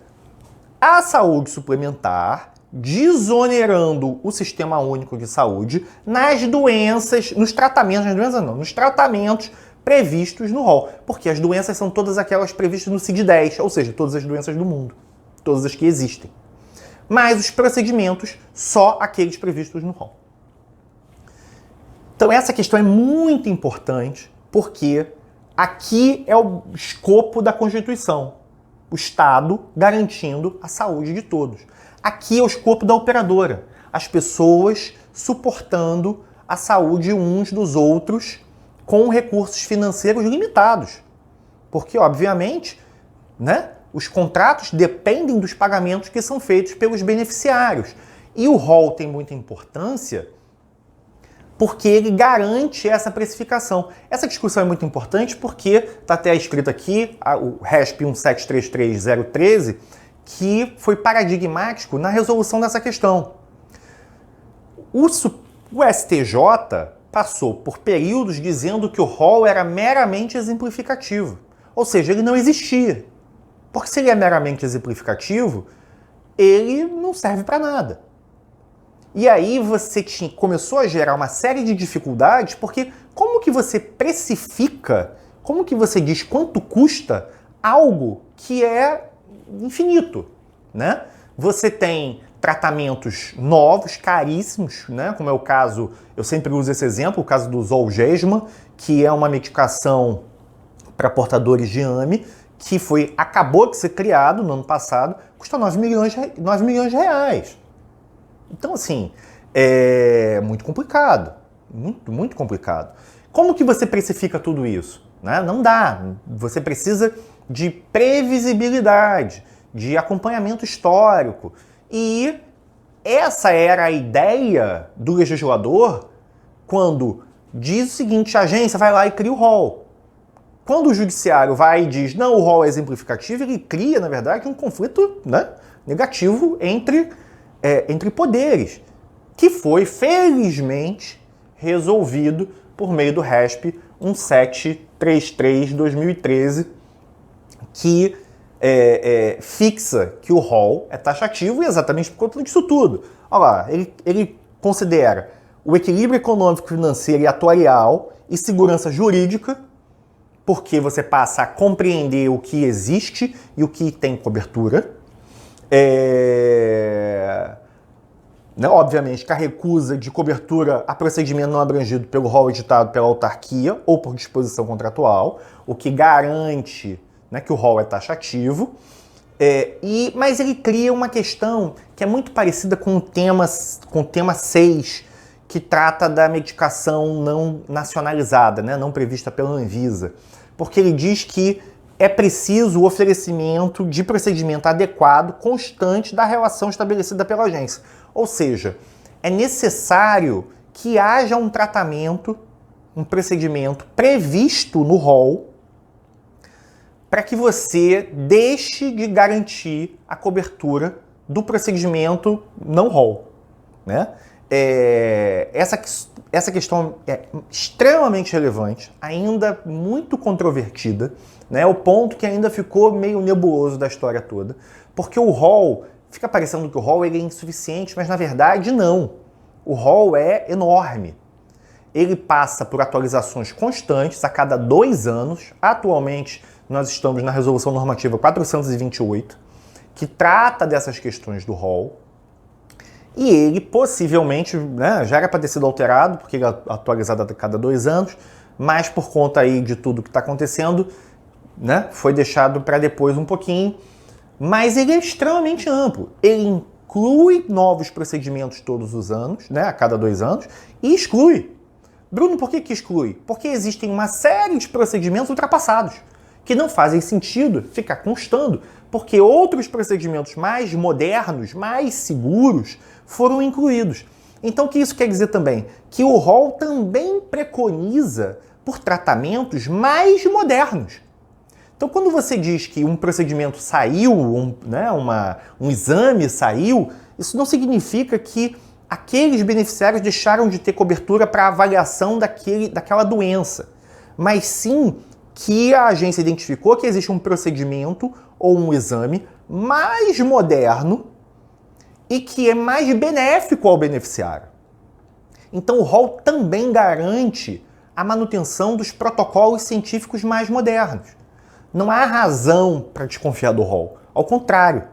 A saúde suplementar desonerando o Sistema Único de Saúde nas doenças, nos tratamentos previstos no rol. Porque as doenças são todas aquelas previstas no CID-10, ou seja, todas as doenças do mundo. Todas as que existem. Mas os procedimentos, só aqueles previstos no rol. Então essa questão é muito importante, porque aqui é o escopo da Constituição. O Estado garantindo a saúde de todos. Aqui é o escopo da operadora. As pessoas suportando a saúde uns dos outros com recursos financeiros limitados. Porque, obviamente, né, os contratos dependem dos pagamentos que são feitos pelos beneficiários. E o rol tem muita importância porque ele garante essa precificação. Essa discussão é muito importante porque está até escrito aqui, o RESP 1733013, que foi paradigmático na resolução dessa questão. O STJ passou por períodos dizendo que o rol era meramente exemplificativo. Ou seja, ele não existia. Porque se ele é meramente exemplificativo, ele não serve para nada. E aí você começou a gerar uma série de dificuldades, porque como que você precifica, como que você diz quanto custa algo que é infinito, né? Você tem tratamentos novos, caríssimos, né? Como é o caso, eu sempre uso esse exemplo, o caso do Zolgensma, que é uma medicação para portadores de AME, que acabou de ser criado no ano passado, custa 9 milhões de reais. Então, assim, é muito complicado, muito complicado. Como que você precifica tudo isso? Né? Não dá. Você precisa de previsibilidade, de acompanhamento histórico. E essa era a ideia do legislador quando diz o seguinte, a agência vai lá e cria o rol. Quando o judiciário vai e diz, não, o rol é exemplificativo, ele cria, na verdade, um conflito, né, negativo entre poderes, que foi, felizmente, resolvido por meio do RESP 1733/2013, que fixa que o rol é taxativo e exatamente por conta disso tudo. Olha lá, ele considera o equilíbrio econômico, financeiro e atuarial e segurança jurídica, porque você passa a compreender o que existe e o que tem cobertura. Né, obviamente que a recusa de cobertura a procedimento não abrangido pelo rol editado pela autarquia ou por disposição contratual, o que garante, né, que o rol é taxativo. Mas ele cria uma questão que é muito parecida com o tema 6, que trata da medicação não nacionalizada, né, não prevista pela Anvisa. Porque ele diz que é preciso o oferecimento de procedimento adequado, constante da relação estabelecida pela agência. Ou seja, é necessário que haja um tratamento, um procedimento previsto no rol para que você deixe de garantir a cobertura do procedimento não rol, né? Essa questão é extremamente relevante, ainda muito controvertida, né? O ponto que ainda ficou meio nebuloso da história toda, porque o rol, fica parecendo que o rol ele é insuficiente, mas na verdade não. O rol é enorme. Ele passa por atualizações constantes a cada 2 anos. Atualmente, nós estamos na Resolução Normativa 428, que trata dessas questões do rol. E ele possivelmente, né, já era para ter sido alterado, porque ele é atualizado a cada 2 anos, mas por conta aí de tudo que está acontecendo, né, foi deixado para depois um pouquinho. Mas ele é extremamente amplo. Ele inclui novos procedimentos todos os anos, né, a cada 2 anos, e exclui. Bruno, por que exclui? Porque existem uma série de procedimentos ultrapassados, que não fazem sentido ficar constando, porque outros procedimentos mais modernos, mais seguros, foram incluídos. Então, o que isso quer dizer também? Que o rol também preconiza por tratamentos mais modernos. Então, quando você diz que um procedimento saiu, um exame saiu, isso não significa que aqueles beneficiários deixaram de ter cobertura para avaliação daquela doença, mas sim que a agência identificou que existe um procedimento ou um exame mais moderno e que é mais benéfico ao beneficiário. Então, o rol também garante a manutenção dos protocolos científicos mais modernos. Não há razão para desconfiar do rol. Ao contrário,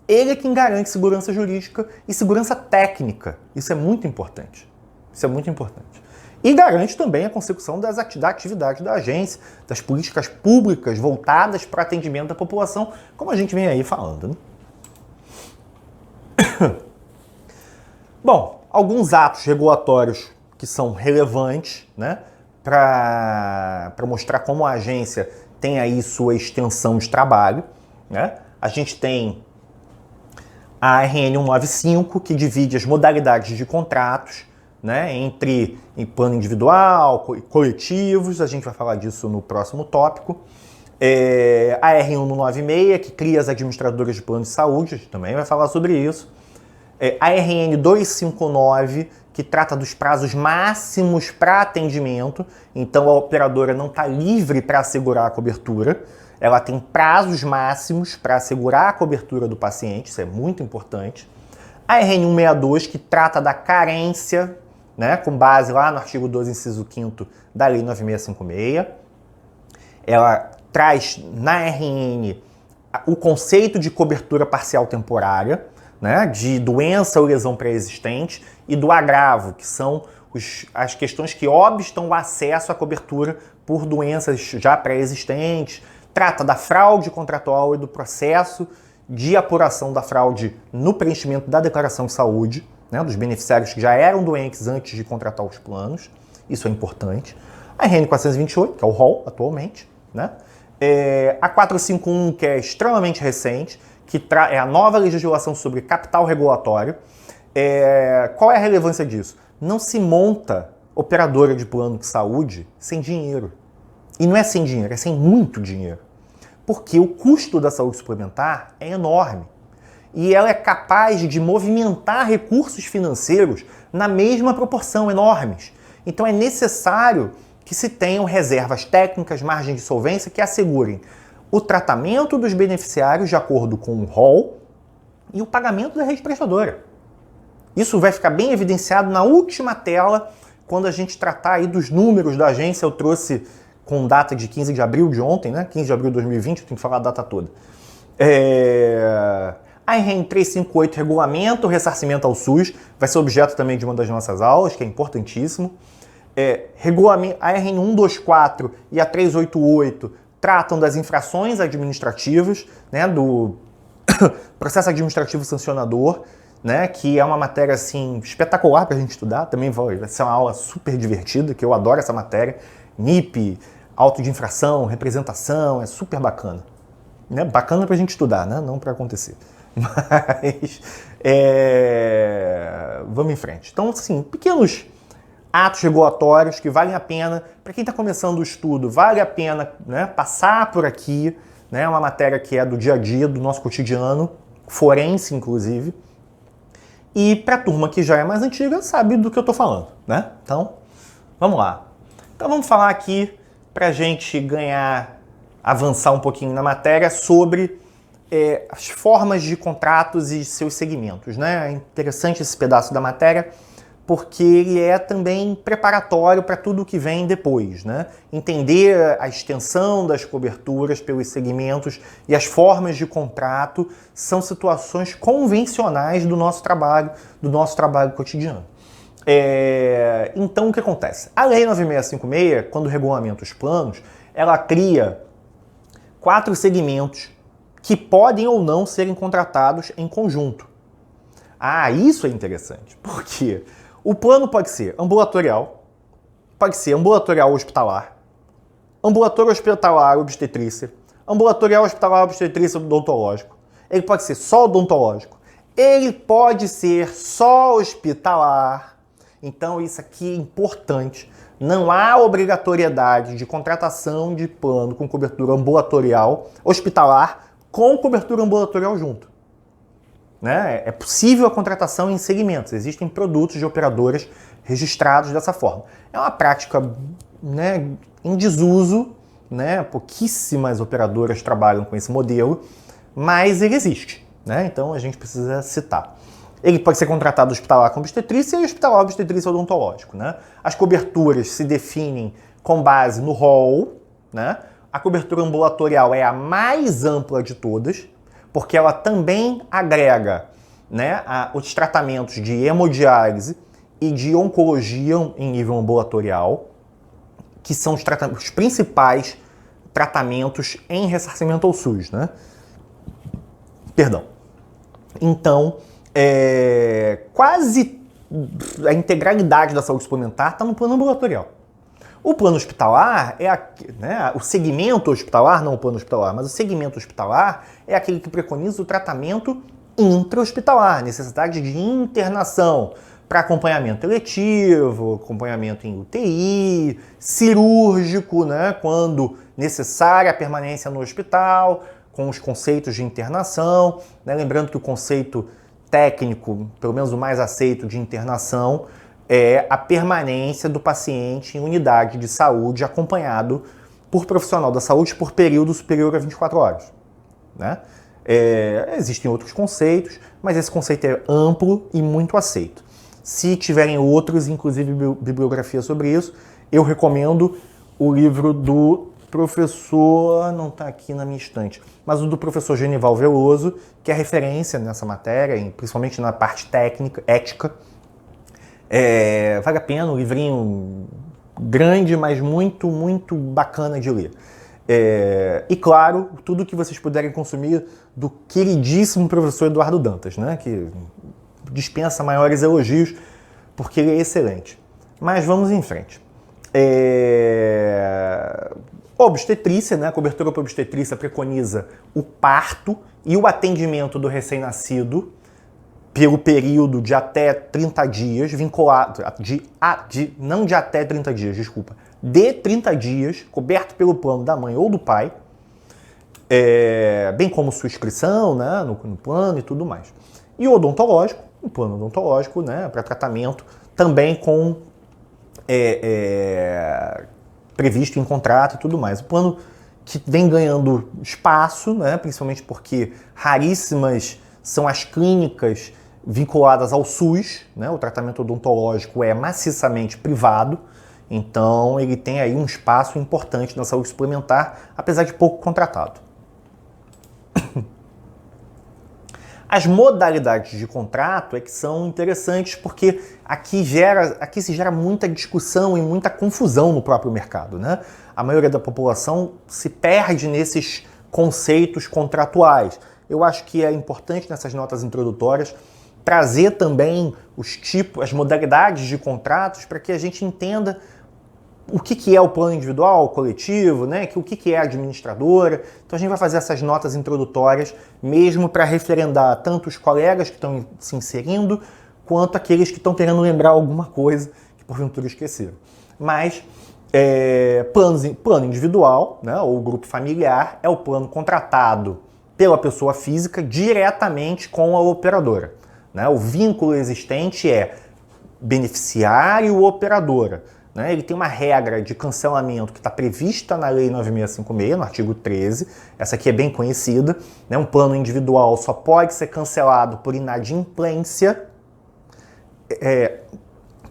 ele é quem garante segurança jurídica e segurança técnica. Isso é muito importante. Isso é muito importante. E garante também a consecução da atividade da agência, das políticas públicas voltadas para atendimento da população, como a gente vem aí falando, né? Bom, alguns atos regulatórios que são relevantes, né, para mostrar como a agência tem aí sua extensão de trabalho, né? A gente tem a RN 195, que divide as modalidades de contratos, né, entre em plano individual, coletivos, a gente vai falar disso no próximo tópico. A RN 196, que cria as administradoras de plano de saúde, a gente também vai falar sobre isso. A RN 259, que trata dos prazos máximos para atendimento, então a operadora não está livre para assegurar a cobertura, ela tem prazos máximos para assegurar a cobertura do paciente, isso é muito importante. A RN 162, que trata da carência, né, com base lá no artigo 12, inciso 5º da Lei 9656. Ela traz na RN o conceito de cobertura parcial temporária, né, de doença ou lesão pré-existente, e do agravo, que são as questões que obstam o acesso à cobertura por doenças já pré-existentes. Trata da fraude contratual e do processo de apuração da fraude no preenchimento da declaração de saúde, né, dos beneficiários que já eram doentes antes de contratar os planos. Isso é importante. A RN 428, que é o rol atualmente, né? A 451, que é extremamente recente, que é a nova legislação sobre capital regulatório. Qual é a relevância disso? Não se monta operadora de plano de saúde sem dinheiro. E não é sem dinheiro, é sem muito dinheiro. Porque o custo da saúde suplementar é enorme. E ela é capaz de movimentar recursos financeiros na mesma proporção, enormes. Então é necessário que se tenham reservas técnicas, margens de solvência que assegurem o tratamento dos beneficiários de acordo com o rol e o pagamento da rede prestadora. Isso vai ficar bem evidenciado na última tela, quando a gente tratar aí dos números da agência. Eu trouxe com data de 15 de abril de ontem, né? 15 de abril de 2020, eu tenho que falar a data toda. A RN 358, regulamento, ressarcimento ao SUS, vai ser objeto também de uma das nossas aulas, que é importantíssimo. A RN 124 e a 388 tratam das infrações administrativas, né, do processo administrativo sancionador, né, que é uma matéria assim, espetacular para a gente estudar. Também vai ser uma aula super divertida, que eu adoro essa matéria. NIP, auto de infração, representação, é super bacana. Né? Bacana para a gente estudar, né? Não para acontecer. Mas vamos em frente. Então, assim, pequenos atos regulatórios que valem a pena, para quem está começando o estudo, vale a pena, né, passar por aqui, né, uma matéria que é do dia a dia, do nosso cotidiano, forense inclusive, e para a turma que já é mais antiga, sabe do que eu estou falando, né? Então, vamos lá. Então vamos falar aqui, para a gente avançar um pouquinho na matéria, sobre as formas de contratos e seus segmentos, né? É interessante esse pedaço da matéria, porque ele é também preparatório para tudo o que vem depois, né? Entender a extensão das coberturas pelos segmentos e as formas de contrato são situações convencionais do nosso trabalho cotidiano. Então, o que acontece? A Lei 9656, quando regulamenta os planos, ela cria 4 segmentos que podem ou não serem contratados em conjunto. Isso é interessante, porque o plano pode ser ambulatorial hospitalar, ambulatório hospitalar obstetrícia, ambulatorial hospitalar obstetrícia odontológico, ele pode ser só odontológico, ele pode ser só hospitalar. Então isso aqui é importante, não há obrigatoriedade de contratação de plano com cobertura ambulatorial hospitalar com cobertura ambulatorial junto. Né? É possível a contratação em segmentos, existem produtos de operadoras registrados dessa forma. É uma prática, né, em desuso, né? Pouquíssimas operadoras trabalham com esse modelo, mas ele existe, né? Então a gente precisa citar. Ele pode ser contratado hospitalar com obstetrícia e hospitalar obstetrícia odontológico. Né? As coberturas se definem com base no rol, né? A cobertura ambulatorial é a mais ampla de todas, porque ela também agrega, né, os tratamentos de hemodiálise e de oncologia em nível ambulatorial, que são os principais tratamentos em ressarcimento ao SUS. Né? Perdão. Então, quase a integralidade da saúde suplementar está no plano ambulatorial. O plano hospitalar o segmento hospitalar, não o plano hospitalar, mas o segmento hospitalar é aquele que preconiza o tratamento intra-hospitalar, necessidade de internação para acompanhamento eletivo, acompanhamento em UTI, cirúrgico, né, quando necessária a permanência no hospital, com os conceitos de internação. Né, lembrando que o conceito técnico, pelo menos o mais aceito de internação, é a permanência do paciente em unidade de saúde acompanhado por profissional da saúde por período superior a 24 horas. Né? Existem outros conceitos, mas esse conceito é amplo e muito aceito. Se tiverem outros, inclusive bibliografia sobre isso, eu recomendo o livro do professor, não está aqui na minha estante, mas o do professor Genival Veloso, que é referência nessa matéria, principalmente na parte técnica, ética. Vale a pena, um livrinho grande, mas muito, muito bacana de ler. E claro, tudo que vocês puderem consumir do queridíssimo professor Eduardo Dantas, né, que dispensa maiores elogios, porque ele é excelente. Mas vamos em frente. Obstetrícia, né, a cobertura para obstetrícia preconiza o parto e o atendimento do recém-nascido pelo período de até 30 dias, vinculado, não de até 30 dias, desculpa, de 30 dias, coberto pelo plano da mãe ou do pai, bem como sua inscrição, né, no plano e tudo mais. E o odontológico, o plano odontológico, né, para tratamento, também com previsto em contrato e tudo mais. O plano que vem ganhando espaço, né, principalmente porque raríssimas são as clínicas vinculadas ao SUS, né, o tratamento odontológico é maciçamente privado, então ele tem aí um espaço importante na saúde suplementar, apesar de pouco contratado. As modalidades de contrato é que são interessantes porque aqui se gera muita discussão e muita confusão no próprio mercado. Né? A maioria da população se perde nesses conceitos contratuais. Eu acho que é importante nessas notas introdutórias trazer também as modalidades de contratos para que a gente entenda o que é o plano individual, o coletivo, né? O que é a administradora. Então a gente vai fazer essas notas introdutórias mesmo para referendar tanto os colegas que estão se inserindo, quanto aqueles que estão querendo lembrar alguma coisa que porventura esqueceram. Mas plano individual, né, ou grupo familiar, é o plano contratado pela pessoa física diretamente com a operadora. Né? O vínculo existente é beneficiário-operadora. Né? Ele tem uma regra de cancelamento que está prevista na Lei 9656, no artigo 13. Essa aqui é bem conhecida. Né? Um plano individual só pode ser cancelado por inadimplência,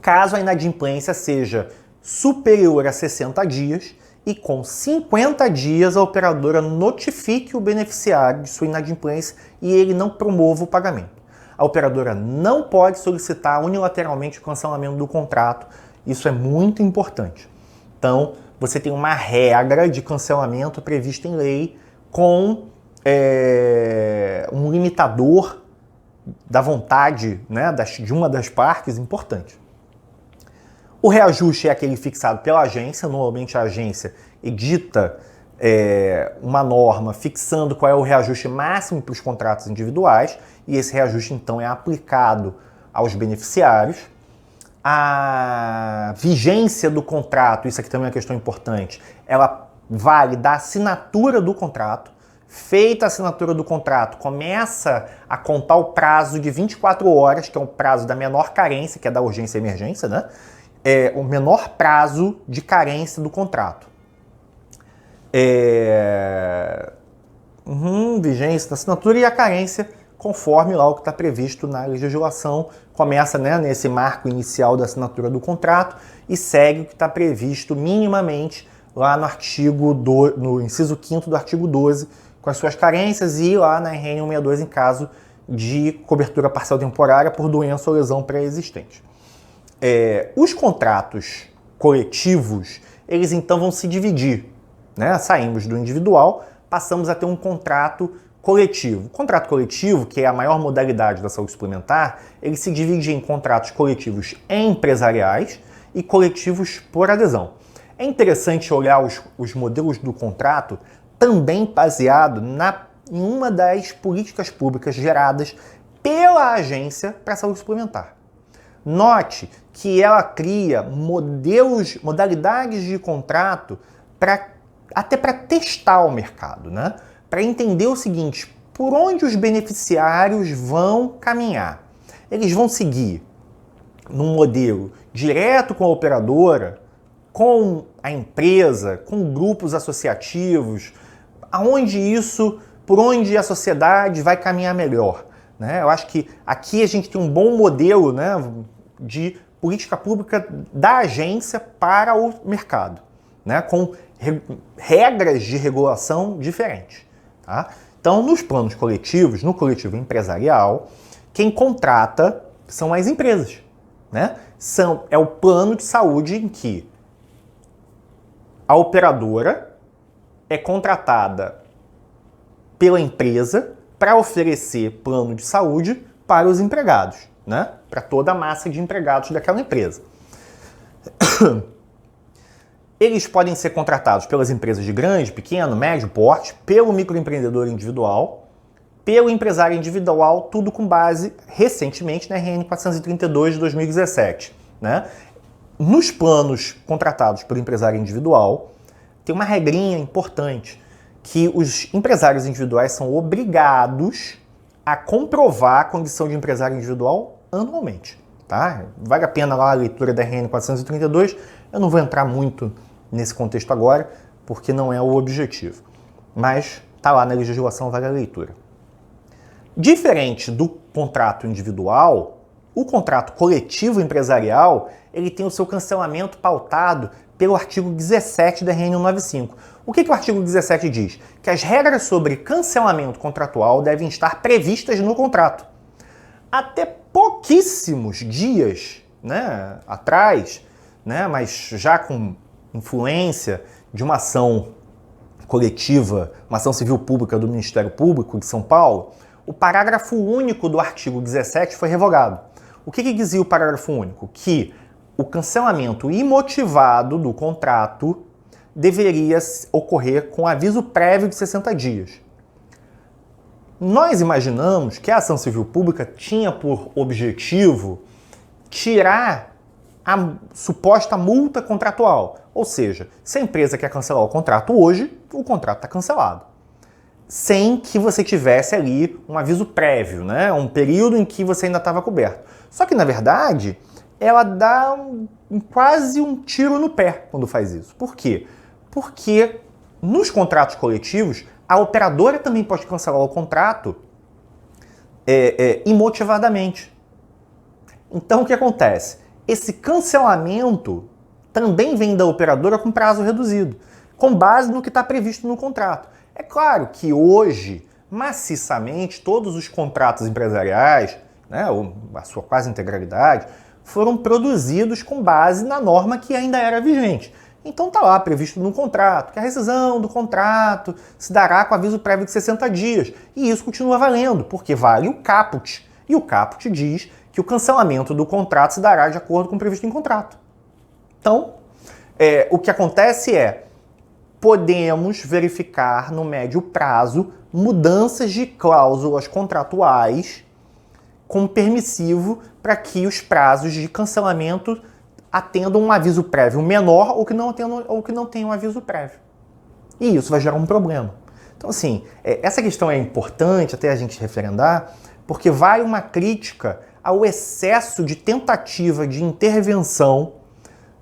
caso a inadimplência seja superior a 60 dias e com 50 dias a operadora notifique o beneficiário de sua inadimplência e ele não promova o pagamento. A operadora não pode solicitar unilateralmente o cancelamento do contrato. Isso é muito importante. Então, você tem uma regra de cancelamento prevista em lei com um limitador da vontade, né, de uma das partes importante. O reajuste é aquele fixado pela agência. Normalmente a agência edita uma norma fixando qual é o reajuste máximo para os contratos individuais e esse reajuste então é aplicado aos beneficiários. A vigência do contrato, isso aqui também é uma questão importante, ela vale da assinatura do contrato. Feita a assinatura do contrato, começa a contar o prazo de 24 horas, que é o prazo da menor carência, que é da urgência e emergência, né? É o menor prazo de carência do contrato. Vigência da assinatura e a carência, conforme lá o que está previsto na legislação, começa, né, nesse marco inicial da assinatura do contrato e segue o que está previsto minimamente lá no inciso 5º do artigo 12, com as suas carências, e lá na RN 162 em caso de cobertura parcial temporária por doença ou lesão pré-existente. Os contratos coletivos, eles então vão se dividir, né? Saímos do individual, passamos a ter um contrato coletivo. O contrato coletivo, que é a maior modalidade da saúde suplementar, ele se divide em contratos coletivos empresariais e coletivos por adesão. É interessante olhar os modelos do contrato também baseado em uma das políticas públicas geradas pela Agência para a Saúde Suplementar. Note que ela cria modalidades de contrato até para testar o mercado, né? Para entender o seguinte: por onde os beneficiários vão caminhar? Eles vão seguir num modelo direto com a operadora, com a empresa, com grupos associativos, por onde a sociedade vai caminhar melhor, né? Eu acho que aqui a gente tem um bom modelo, né, de política pública da agência para o mercado, né, com regras de regulação diferentes. Tá? Então, nos planos coletivos, no coletivo empresarial, quem contrata são as empresas, né? É o plano de saúde em que a operadora é contratada pela empresa para oferecer plano de saúde para os empregados, né? Para toda a massa de empregados daquela empresa. Eles podem ser contratados pelas empresas de grande, pequeno, médio porte, pelo microempreendedor individual, pelo empresário individual, tudo com base recentemente na RN 432 de 2017. Né? Nos planos contratados pelo empresário individual, tem uma regrinha importante, que os empresários individuais são obrigados a comprovar a condição de empresário individual anualmente. Tá? Vale a pena lá a leitura da RN 432, eu não vou entrar muito nesse contexto agora, porque não é o objetivo. Mas está lá na legislação, vale a leitura. Diferente do contrato individual, o contrato coletivo empresarial, ele tem o seu cancelamento pautado pelo artigo 17 da RN 195. O que o artigo 17 diz? Que as regras sobre cancelamento contratual devem estar previstas no contrato. Até pouquíssimos dias, né, atrás, né, mas já com influência de uma ação coletiva, uma ação civil pública do Ministério Público de São Paulo, o parágrafo único do artigo 17 foi revogado. O que dizia o parágrafo único? Que o cancelamento imotivado do contrato deveria ocorrer com aviso prévio de 60 dias. Nós imaginamos que a ação civil pública tinha por objetivo tirar a suposta multa contratual. Ou seja, se a empresa quer cancelar o contrato hoje, o contrato está cancelado. Sem que você tivesse ali um aviso prévio, né? Um período em que você ainda estava coberto. Só que, na verdade, ela dá quase um tiro no pé quando faz isso. Por quê? Porque nos contratos coletivos, a operadora também pode cancelar o contrato imotivadamente. Então, o que acontece? esse cancelamento também vem da operadora com prazo reduzido, com base no que está previsto no contrato. É claro que hoje, maciçamente, todos os contratos empresariais, né, a sua quase integralidade, foram produzidos com base na norma que ainda era vigente. Então está lá previsto no contrato que a rescisão do contrato se dará com aviso prévio de 60 dias. E isso continua valendo, porque vale o caput. E o caput diz que o cancelamento do contrato se dará de acordo com o previsto em contrato. Então, o que acontece é, podemos verificar no médio prazo mudanças de cláusulas contratuais como permissivo para que os prazos de cancelamento atendam um aviso prévio menor ou que não tenham um aviso prévio. E isso vai gerar um problema. Então, assim, essa questão é importante até a gente referendar, porque vai uma crítica ao excesso de tentativa de intervenção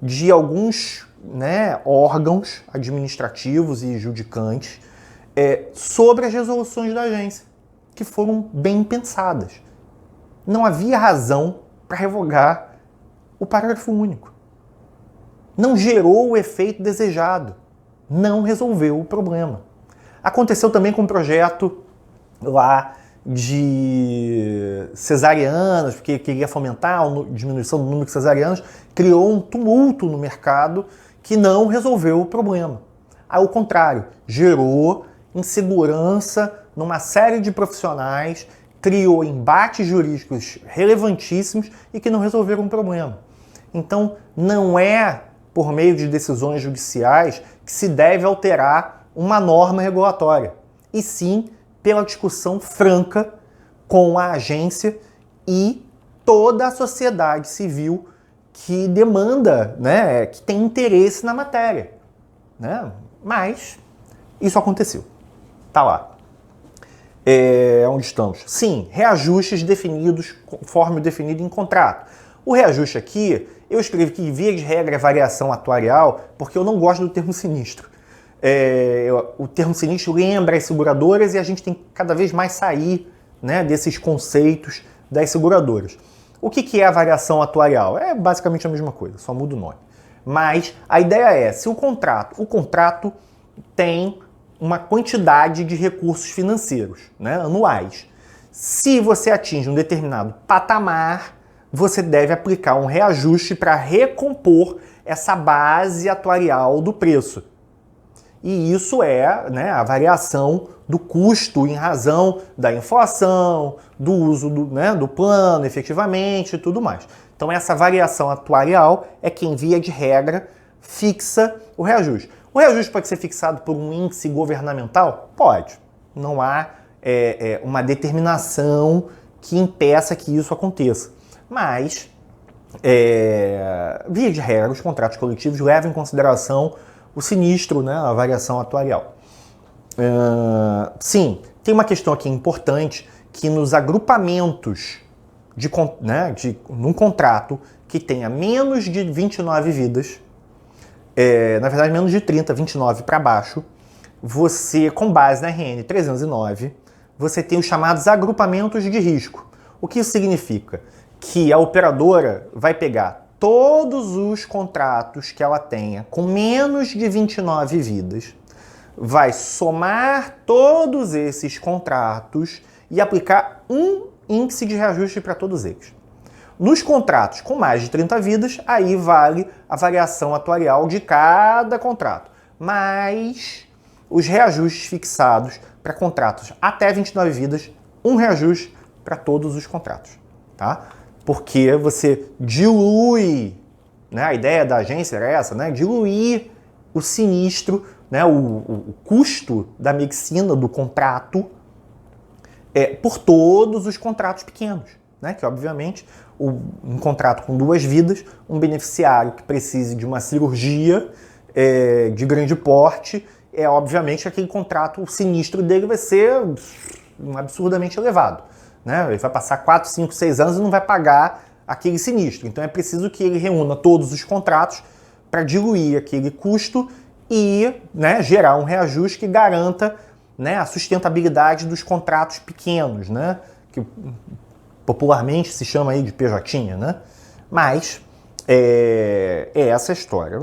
de alguns, né, órgãos administrativos e judicantes sobre as resoluções da agência, que foram bem pensadas. Não havia razão para revogar o parágrafo único. Não gerou o efeito desejado. Não resolveu o problema. Aconteceu também com o projeto lá de cesarianas, porque queria fomentar a diminuição do número de cesarianas, criou um tumulto no mercado que não resolveu o problema. Ao contrário, gerou insegurança numa série de profissionais, criou embates jurídicos relevantíssimos e que não resolveram o problema. Então, não é por meio de decisões judiciais que se deve alterar uma norma regulatória, e sim pela discussão franca com a agência e toda a sociedade civil que demanda, né, que tem interesse na matéria, né? Mas isso aconteceu. Tá lá. Onde estamos? Sim, reajustes definidos conforme definido em contrato. O reajuste aqui, eu escrevo que via de regra é variação atuarial, porque eu não gosto do termo sinistro. O termo sinistro lembra as seguradoras e a gente tem que cada vez mais sair, né, desses conceitos das seguradoras. O que é a variação atuarial? É basicamente a mesma coisa, só muda o nome. Mas a ideia é, se o contrato tem uma quantidade de recursos financeiros, né, anuais. Se você atinge um determinado patamar, você deve aplicar um reajuste para recompor essa base atuarial do preço. E isso é, né, a variação do custo em razão da inflação, do uso do plano efetivamente e tudo mais. Então essa variação atuarial é quem, via de regra, fixa o reajuste. O reajuste pode ser fixado por um índice governamental? Pode. Não há uma determinação que impeça que isso aconteça. Mas, via de regra, os contratos coletivos levam em consideração o sinistro, né, a variação atuarial. Sim, tem uma questão aqui importante, que nos agrupamentos num contrato que tenha menos de 29 vidas, na verdade menos de 30, 29 para baixo, você, com base na RN 309, você tem os chamados agrupamentos de risco. O que isso significa? Que a operadora vai pegar todos os contratos que ela tenha com menos de 29 vidas, vai somar todos esses contratos e aplicar um índice de reajuste para todos eles. Nos contratos com mais de 30 vidas, aí vale a variação atuarial de cada contrato, mas os reajustes fixados para contratos até 29 vidas, um reajuste para todos os contratos, tá? Porque você dilui, né, a ideia da agência era essa, né, diluir o sinistro, né, o custo da medicina do contrato por todos os contratos pequenos, né, que obviamente um contrato com 2 vidas, um beneficiário que precise de uma cirurgia de grande porte, obviamente aquele contrato, o sinistro dele vai ser absurdamente elevado. Né? Ele vai passar 4, 5, 6 anos e não vai pagar aquele sinistro. Então é preciso que ele reúna todos os contratos para diluir aquele custo e, né, gerar um reajuste que garanta, né, a sustentabilidade dos contratos pequenos, né, que popularmente se chama aí de PJ, né? Mas É essa a história.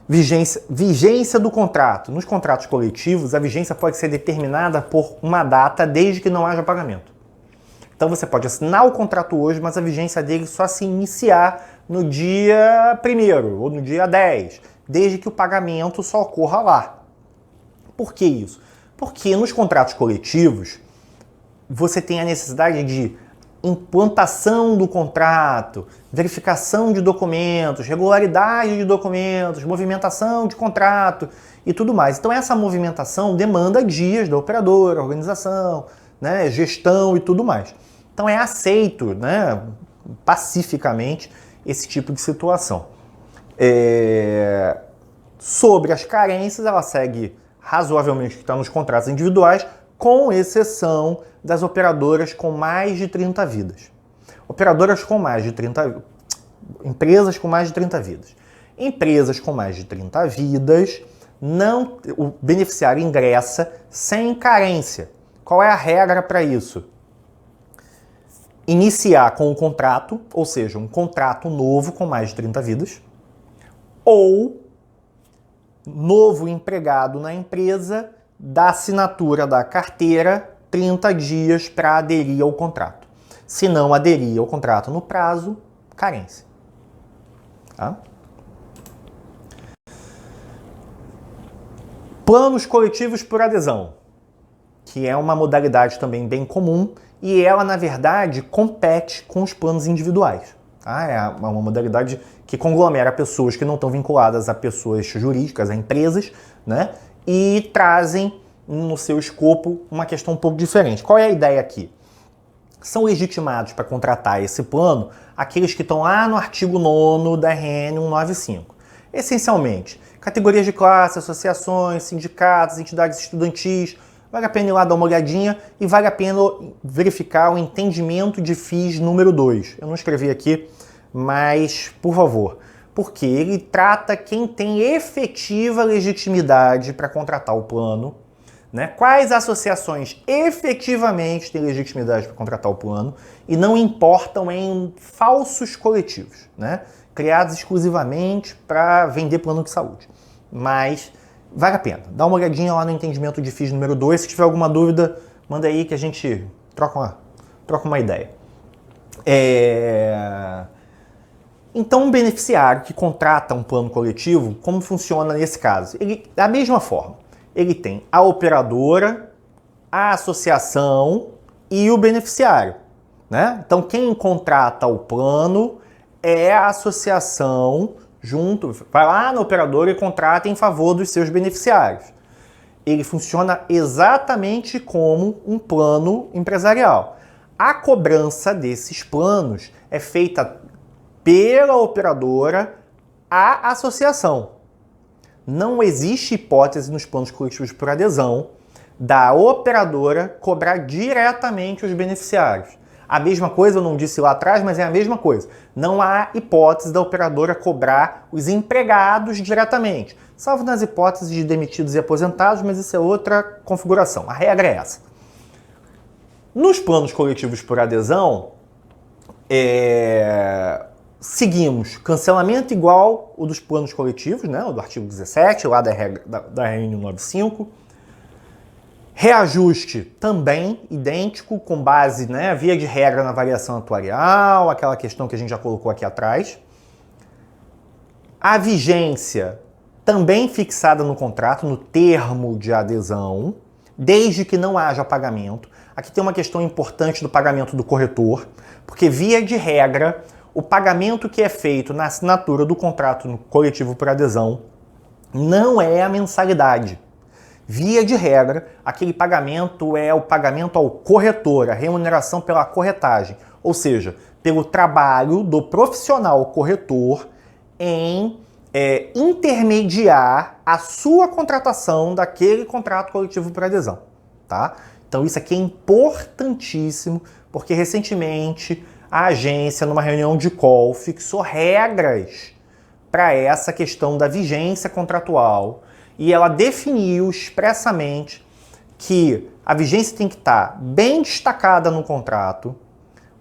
Vigência do contrato. Nos contratos coletivos, a vigência pode ser determinada por uma data desde que não haja pagamento. Então você pode assinar o contrato hoje, mas a vigência dele só se iniciar no dia 1º ou no dia 10, desde que o pagamento só ocorra lá. Por que isso? Porque nos contratos coletivos, você tem a necessidade de implantação do contrato, verificação de documentos, regularidade de documentos, movimentação de contrato e tudo mais. Então essa movimentação demanda dias da operadora, organização, né, gestão e tudo mais. Então é aceito, né, pacificamente esse tipo de situação. Sobre as carências, ela segue razoavelmente o que está nos contratos individuais, com exceção das operadoras com mais de 30 vidas. Operadoras com mais de 30... Empresas com mais de 30 vidas. Empresas com mais de 30 vidas, o beneficiário ingressa sem carência. Qual é a regra para isso? Iniciar com o contrato, ou seja, um contrato novo com mais de 30 vidas, ou novo empregado na empresa, da assinatura da carteira, 30 dias para aderir ao contrato. Se não aderir ao contrato no prazo, carência. Tá? Planos coletivos por adesão, que é uma modalidade também bem comum, e ela, na verdade, compete com os planos individuais. Tá? É uma modalidade que conglomera pessoas que não estão vinculadas a pessoas jurídicas, a empresas, né? E trazem no seu escopo uma questão um pouco diferente. Qual é a ideia aqui? São legitimados para contratar esse plano aqueles que estão lá no artigo 9º da RN 195. Essencialmente, categorias de classe, associações, sindicatos, entidades estudantis. Vale a pena ir lá dar uma olhadinha e vale a pena verificar o entendimento de FIS número 2. Eu não escrevi aqui, mas, por favor, porque ele trata quem tem efetiva legitimidade para contratar o plano, né? Quais associações efetivamente têm legitimidade para contratar o plano e não importam em falsos coletivos, né? Criados exclusivamente para vender plano de saúde. Mas vale a pena. Dá uma olhadinha lá no entendimento de FIS número 2. Se tiver alguma dúvida, manda aí que a gente troca uma ideia. Então, um beneficiário que contrata um plano coletivo, como funciona nesse caso? Ele, da mesma forma, ele tem a operadora, a associação e o beneficiário, né? Então, quem contrata o plano é a associação junto, vai lá na operadora e contrata em favor dos seus beneficiários. Ele funciona exatamente como um plano empresarial. A cobrança desses planos é feita pela operadora à associação. Não existe hipótese nos planos coletivos por adesão da operadora cobrar diretamente os beneficiários. A mesma coisa, eu não disse lá atrás, mas é a mesma coisa. Não há hipótese da operadora cobrar os empregados diretamente, salvo nas hipóteses de demitidos e aposentados, mas isso é outra configuração. A regra é essa. Nos planos coletivos por adesão, seguimos cancelamento igual o dos planos coletivos, né, o do artigo 17, lá da RN 195. Reajuste também idêntico, com base, né, via de regra na variação atuarial, aquela questão que a gente já colocou aqui atrás. A vigência também fixada no contrato, no termo de adesão, desde que não haja pagamento. Aqui tem uma questão importante do pagamento do corretor, porque via de regra, o pagamento que é feito na assinatura do contrato no coletivo por adesão não é a mensalidade. Via de regra, aquele pagamento é o pagamento ao corretor, a remuneração pela corretagem, ou seja, pelo trabalho do profissional corretor em intermediar a sua contratação daquele contrato coletivo por adesão, tá? Então isso aqui é importantíssimo, porque recentemente a agência, numa reunião de call, fixou regras para essa questão da vigência contratual e ela definiu expressamente que a vigência tem que estar bem destacada no contrato,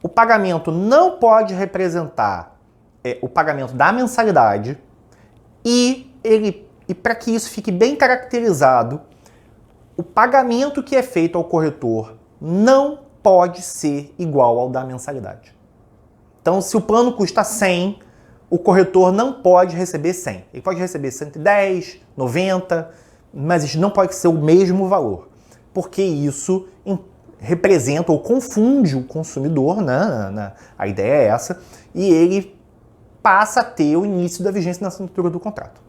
o pagamento não pode representar o pagamento da mensalidade e para que isso fique bem caracterizado, o pagamento que é feito ao corretor não pode ser igual ao da mensalidade. Então, se o plano custa 100, o corretor não pode receber 100. Ele pode receber 110, 90, mas isso não pode ser o mesmo valor, porque isso representa ou confunde o consumidor, né? A ideia é essa, e ele passa a ter o início da vigência na assinatura do contrato.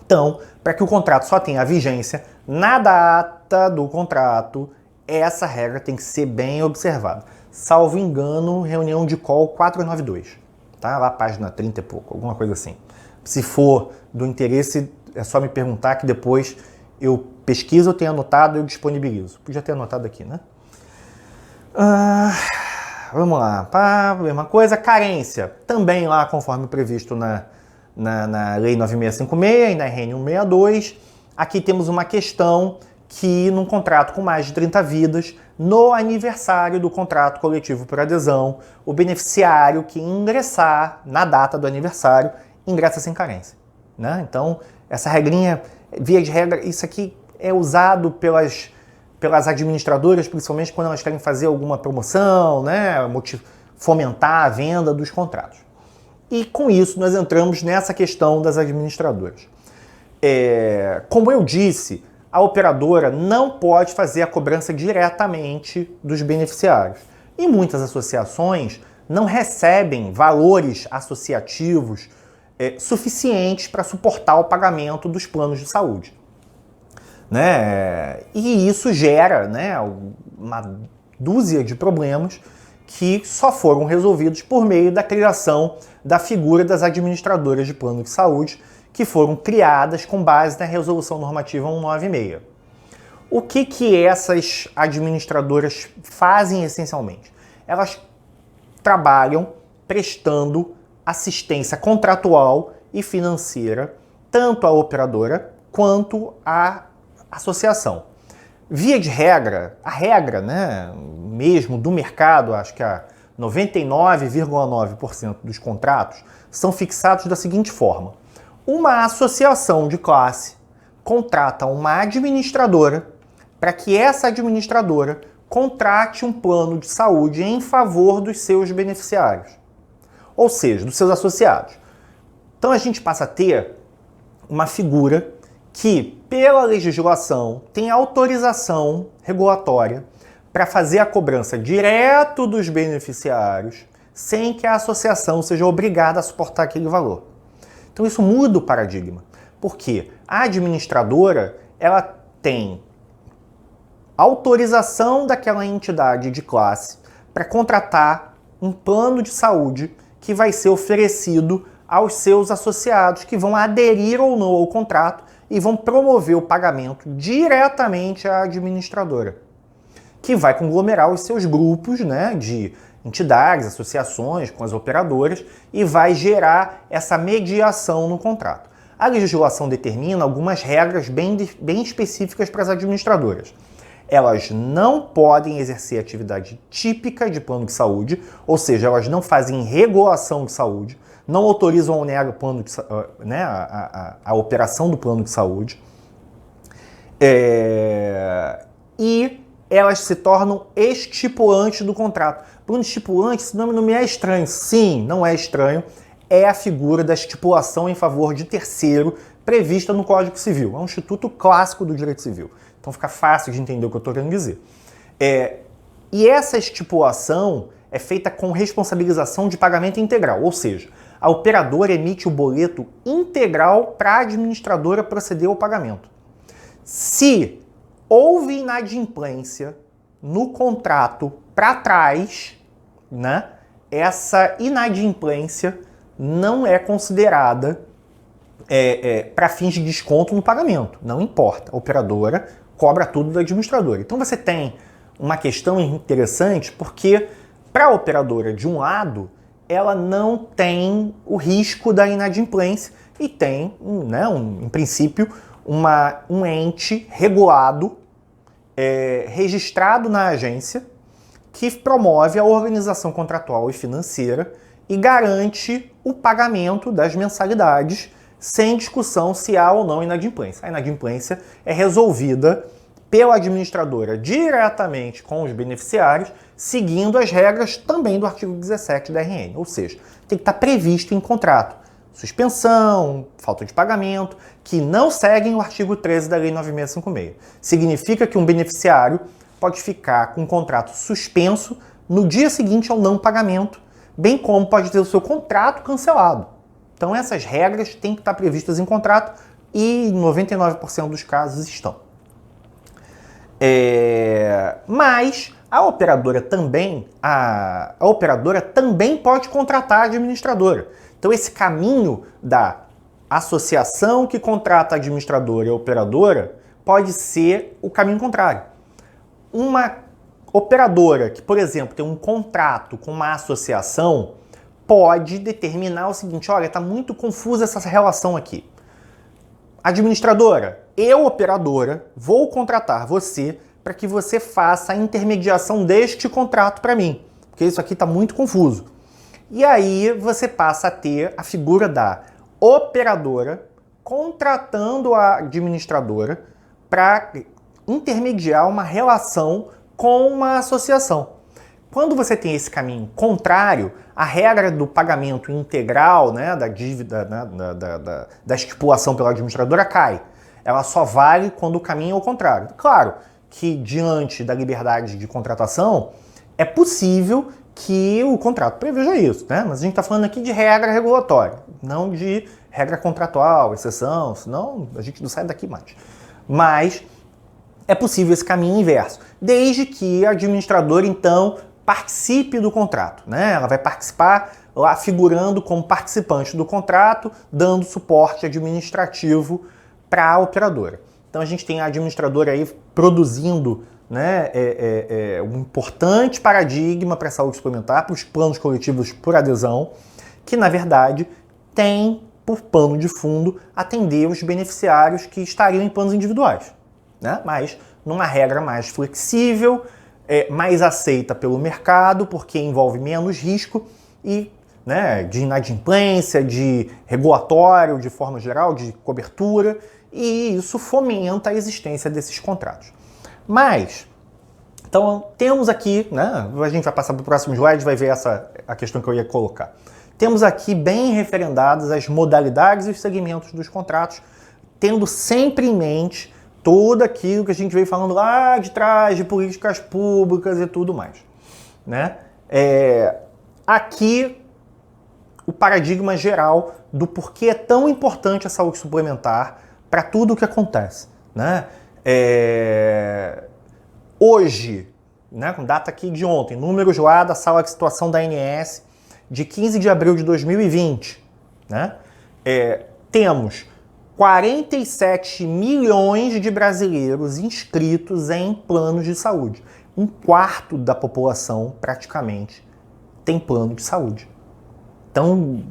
Então, para que o contrato só tenha a vigência na data do contrato, essa regra tem que ser bem observada. Salvo engano, reunião de call 492, tá? Lá página 30 e pouco, alguma coisa assim. Se for do interesse, é só me perguntar que depois eu pesquiso, eu tenho anotado e eu disponibilizo. Podia ter anotado aqui, né? Vamos lá, mesma coisa, carência. Também lá, conforme previsto na Lei 9656 e na RN 162, aqui temos uma questão que num contrato com mais de 30 vidas, no aniversário do contrato coletivo por adesão, o beneficiário que ingressar na data do aniversário, ingressa sem carência, né? Então, essa regrinha, via de regra, isso aqui é usado pelas administradoras, principalmente quando elas querem fazer alguma promoção, né? Fomentar a venda dos contratos. E com isso nós entramos nessa questão das administradoras. Como eu disse, a operadora não pode fazer a cobrança diretamente dos beneficiários. E muitas associações não recebem valores associativos suficientes para suportar o pagamento dos planos de saúde, né? E isso gera, né, uma dúzia de problemas que só foram resolvidos por meio da criação da figura das administradoras de plano de saúde, que foram criadas com base na Resolução Normativa 196. O que essas administradoras fazem essencialmente? Elas trabalham prestando assistência contratual e financeira tanto à operadora quanto à associação. Via de regra, a regra, né, mesmo do mercado, acho que a 99,9% dos contratos são fixados da seguinte forma: uma associação de classe contrata uma administradora para que essa administradora contrate um plano de saúde em favor dos seus beneficiários, ou seja, dos seus associados. Então a gente passa a ter uma figura que, pela legislação, tem autorização regulatória para fazer a cobrança direto dos beneficiários sem que a associação seja obrigada a suportar aquele valor. Então isso muda o paradigma, porque a administradora ela tem autorização daquela entidade de classe para contratar um plano de saúde que vai ser oferecido aos seus associados, que vão aderir ou não ao contrato e vão promover o pagamento diretamente à administradora, que vai conglomerar os seus grupos, né, de entidades, associações com as operadoras e vai gerar essa mediação no contrato. A legislação determina algumas regras bem específicas para as administradoras. Elas não podem exercer atividade típica de plano de saúde, ou seja, elas não fazem regulação de saúde, não autorizam ou negam a operação do plano de saúde, e elas se tornam estipulantes do contrato. Plano estipulante, esse nome não me é estranho. Sim, não é estranho. É a figura da estipulação em favor de terceiro prevista no Código Civil. É um instituto clássico do direito civil. Então fica fácil de entender o que eu estou querendo dizer. E essa estipulação é feita com responsabilização de pagamento integral, ou seja, a operadora emite o boleto integral para a administradora proceder ao pagamento. Se houve inadimplência no contrato para trás, né, essa inadimplência não é considerada para fins de desconto no pagamento. Não importa, a operadora cobra tudo da administradora. Então você tem uma questão interessante porque para a operadora, de um lado, ela não tem o risco da inadimplência e tem, né, em princípio, um ente regulado, registrado na agência, que promove a organização contratual e financeira e garante o pagamento das mensalidades sem discussão se há ou não inadimplência. A inadimplência é resolvida pela administradora diretamente com os beneficiários, seguindo as regras também do artigo 17 da RN. Ou seja, tem que estar previsto em contrato suspensão, falta de pagamento, que não seguem o artigo 13 da Lei 9656. Significa que um beneficiário pode ficar com o contrato suspenso no dia seguinte ao não pagamento, bem como pode ter o seu contrato cancelado. Então essas regras têm que estar previstas em contrato e em 99% dos casos estão. Mas a operadora também pode contratar a administradora. Então esse caminho da associação que contrata a administradora e a operadora pode ser o caminho contrário. Uma operadora que, por exemplo, tem um contrato com uma associação pode determinar o seguinte: olha, está muito confusa essa relação aqui. Administradora, eu, operadora, vou contratar você para que você faça a intermediação deste contrato para mim, porque isso aqui está muito confuso. E aí você passa a ter a figura da operadora contratando a administradora para intermediar uma relação com uma associação. Quando você tem esse caminho contrário, a regra do pagamento integral, né, da dívida, né, da estipulação pela administradora cai. Ela só vale quando o caminho é o contrário. Claro que, diante da liberdade de contratação, é possível que o contrato preveja isso, né? Mas a gente está falando aqui de regra regulatória, não de regra contratual, exceção, senão a gente não sai daqui mais. Mas é possível esse caminho inverso, desde que a administradora, então, participe do contrato, né? Ela vai participar lá figurando como participante do contrato, dando suporte administrativo para a operadora. Então a gente tem a administradora aí produzindo, né, um importante paradigma para a saúde suplementar, para os planos coletivos por adesão, que na verdade tem por pano de fundo atender os beneficiários que estariam em planos individuais, né? Mas numa regra mais flexível, mais aceita pelo mercado, porque envolve menos risco e, né, de inadimplência, de regulatório, de forma geral, de cobertura, e isso fomenta a existência desses contratos. Mas, então, temos aqui, né, a gente vai passar para o próximo slide, vai ver a questão que eu ia colocar. Temos aqui bem referendadas as modalidades e os segmentos dos contratos, tendo sempre em mente tudo aquilo que a gente veio falando lá de trás, de políticas públicas e tudo mais, né? Aqui, o paradigma geral do porquê é tão importante a saúde suplementar para tudo o que acontece, né? Hoje, né, com data aqui de ontem, números lá da sala de situação da ANS de 15 de abril de 2020, né? Temos 47 milhões de brasileiros inscritos em planos de saúde. Um quarto da população, praticamente, tem plano de saúde. Então,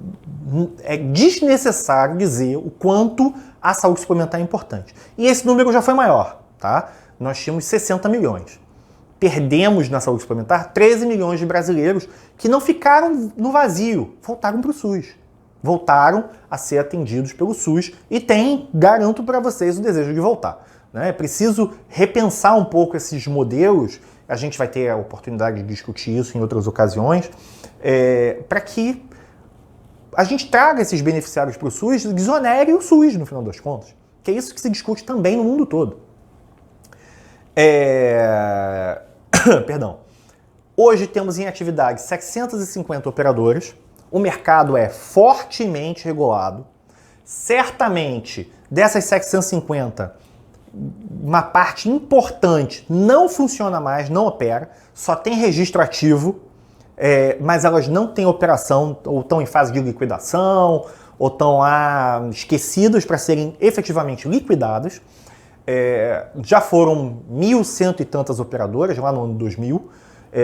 é desnecessário dizer o quanto a saúde suplementar é importante. E esse número já foi maior, tá? Nós tínhamos 60 milhões. Perdemos na saúde suplementar 13 milhões de brasileiros que não ficaram no vazio, voltaram para o SUS. Voltaram a ser atendidos pelo SUS e tem, garanto para vocês, o desejo de voltar, né? É preciso repensar um pouco esses modelos, a gente vai ter a oportunidade de discutir isso em outras ocasiões, para que a gente traga esses beneficiários para o SUS, desonere o SUS no final das contas, que é isso que se discute também no mundo todo. Perdão. Hoje temos em atividade 750 operadoras. O mercado é fortemente regulado. Certamente, dessas 750, uma parte importante não funciona mais, não opera, só tem registro ativo, mas elas não têm operação, ou estão em fase de liquidação, ou estão lá esquecidas para serem efetivamente liquidadas. Já foram 1.100 e tantas operadoras lá no ano 2000.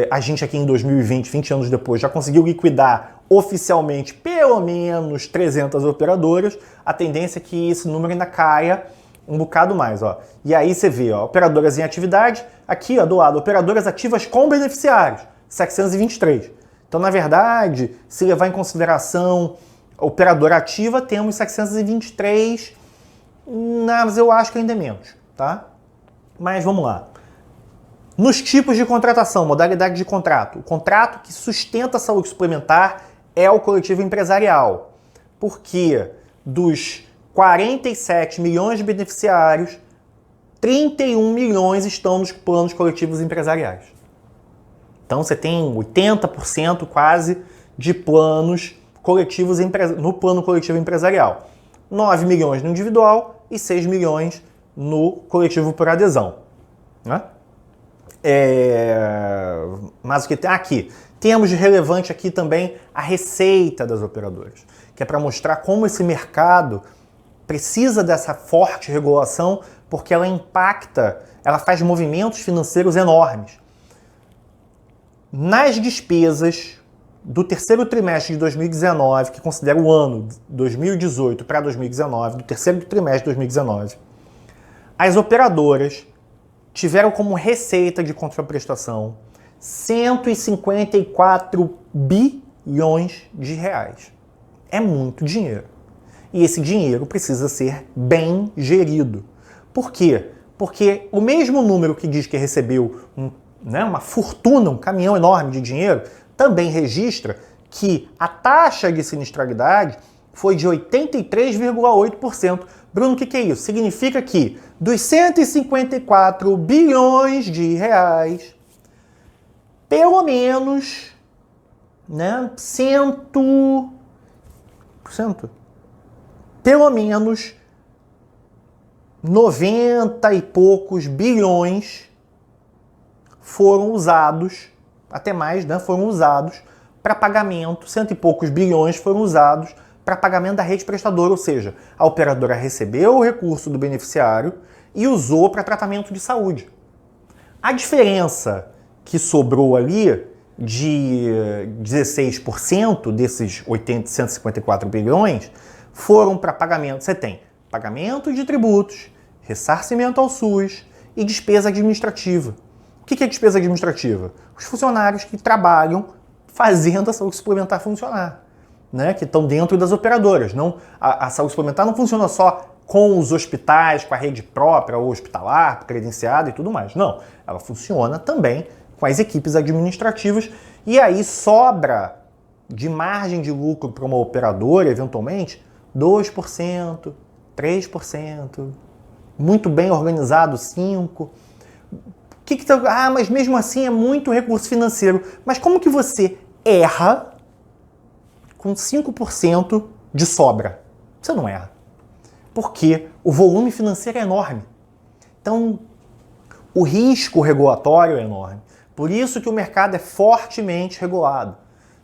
A gente aqui em 2020, 20 anos depois, já conseguiu liquidar oficialmente pelo menos 300 operadoras. A tendência é que esse número ainda caia um bocado mais, ó. E aí você vê, ó, operadoras em atividade, aqui, ó, do lado, operadoras ativas com beneficiários, 723. Então Então, na verdade, se levar em consideração a operadora ativa, temos 723, mas eu acho que ainda é menos, tá? Mas vamos lá. Nos tipos de contratação, modalidade de contrato, o contrato que sustenta a saúde suplementar é o coletivo empresarial, porque dos 47 milhões de beneficiários, 31 milhões estão nos planos coletivos empresariais. Então você tem 80% quase de planos coletivos no plano coletivo empresarial. 9 milhões no individual e 6 milhões no coletivo por adesão. Né? Mas o que tem aqui? Temos de relevante aqui também a receita das operadoras, que é para mostrar como esse mercado precisa dessa forte regulação, porque ela impacta, ela faz movimentos financeiros enormes. Nas despesas do terceiro trimestre de 2019, que considera o ano 2018 para 2019, do terceiro trimestre de 2019, as operadoras tiveram como receita de contraprestação 154 bilhões de reais. É muito dinheiro. E esse dinheiro precisa ser bem gerido. Por quê? Porque o mesmo número que diz que recebeu uma fortuna, um caminhão enorme de dinheiro, também registra que a taxa de sinistralidade foi de 83,8%. Bruno, o que é isso? Significa que dos 154 bilhões de reais, pelo menos, 100%, pelo menos 90 e poucos bilhões foram usados, até mais, foram usados para pagamento, 100 e poucos bilhões foram usados para pagamento da rede prestadora, ou seja, a operadora recebeu o recurso do beneficiário e usou para tratamento de saúde. A diferença que sobrou ali de 16% desses 154 bilhões foram para pagamento. Você tem pagamento de tributos, ressarcimento ao SUS e despesa administrativa. O que é despesa administrativa? Os funcionários que trabalham fazendo a saúde suplementar funcionar, que estão dentro das operadoras. A saúde suplementar não funciona só com os hospitais, com a rede própria ou hospitalar, credenciada e tudo mais. Não, ela funciona também com as equipes administrativas e aí sobra de margem de lucro para uma operadora, eventualmente, 2%, 3%, muito bem organizado, 5%. Mas mesmo assim é muito recurso financeiro. Mas como que você erra com 5% de sobra? Você não erra. Porque o volume financeiro é enorme. Então, o risco regulatório é enorme. Por isso que o mercado é fortemente regulado.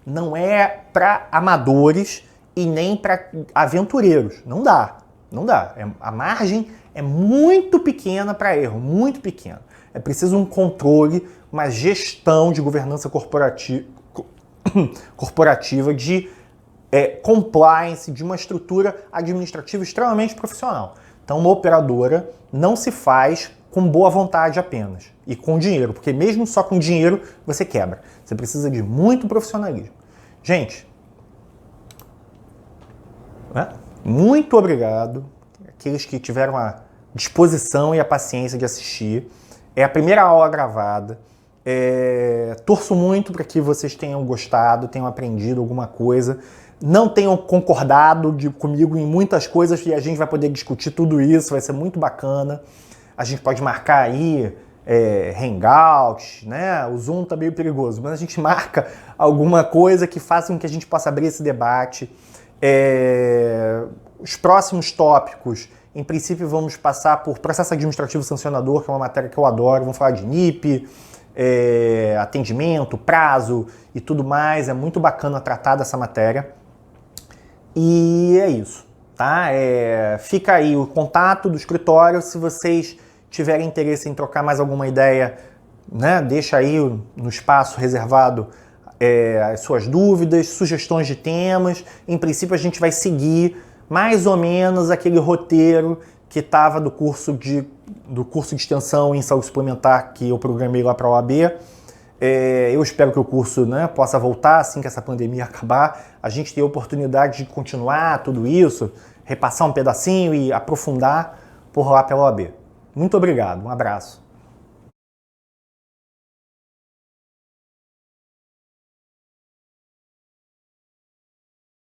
Não é para amadores e nem para aventureiros. Não dá. Não dá. A margem é muito pequena para erro, muito pequena. É preciso um controle, uma gestão de governança corporativa, de compliance, de uma estrutura administrativa extremamente profissional. Então, uma operadora não se faz com boa vontade apenas e com dinheiro, porque mesmo só com dinheiro você quebra. Você precisa de muito profissionalismo. Gente, muito obrigado àqueles que tiveram a disposição e a paciência de assistir. É a primeira aula gravada. Torço muito para que vocês tenham gostado, tenham aprendido alguma coisa. Não tenham concordado comigo em muitas coisas e a gente vai poder discutir tudo isso, vai ser muito bacana. A gente pode marcar aí Hangouts, O Zoom tá meio perigoso, mas a gente marca alguma coisa que faça com que a gente possa abrir esse debate. Os próximos tópicos, em princípio, vamos passar por processo administrativo sancionador, que é uma matéria que eu adoro. Vamos falar de NIP, atendimento, prazo e tudo mais. É muito bacana tratar dessa matéria. E é isso, tá? Fica aí o contato do escritório. Se vocês tiverem interesse em trocar mais alguma ideia, deixa aí no espaço reservado as suas dúvidas, sugestões de temas. Em princípio, a gente vai seguir mais ou menos aquele roteiro que estava do curso de extensão em saúde suplementar que eu programei lá para a OAB. Eu espero que o curso, né, possa voltar assim que essa pandemia acabar, a gente ter a oportunidade de continuar tudo isso, repassar um pedacinho e aprofundar por lá pela OAB. Muito obrigado, um abraço.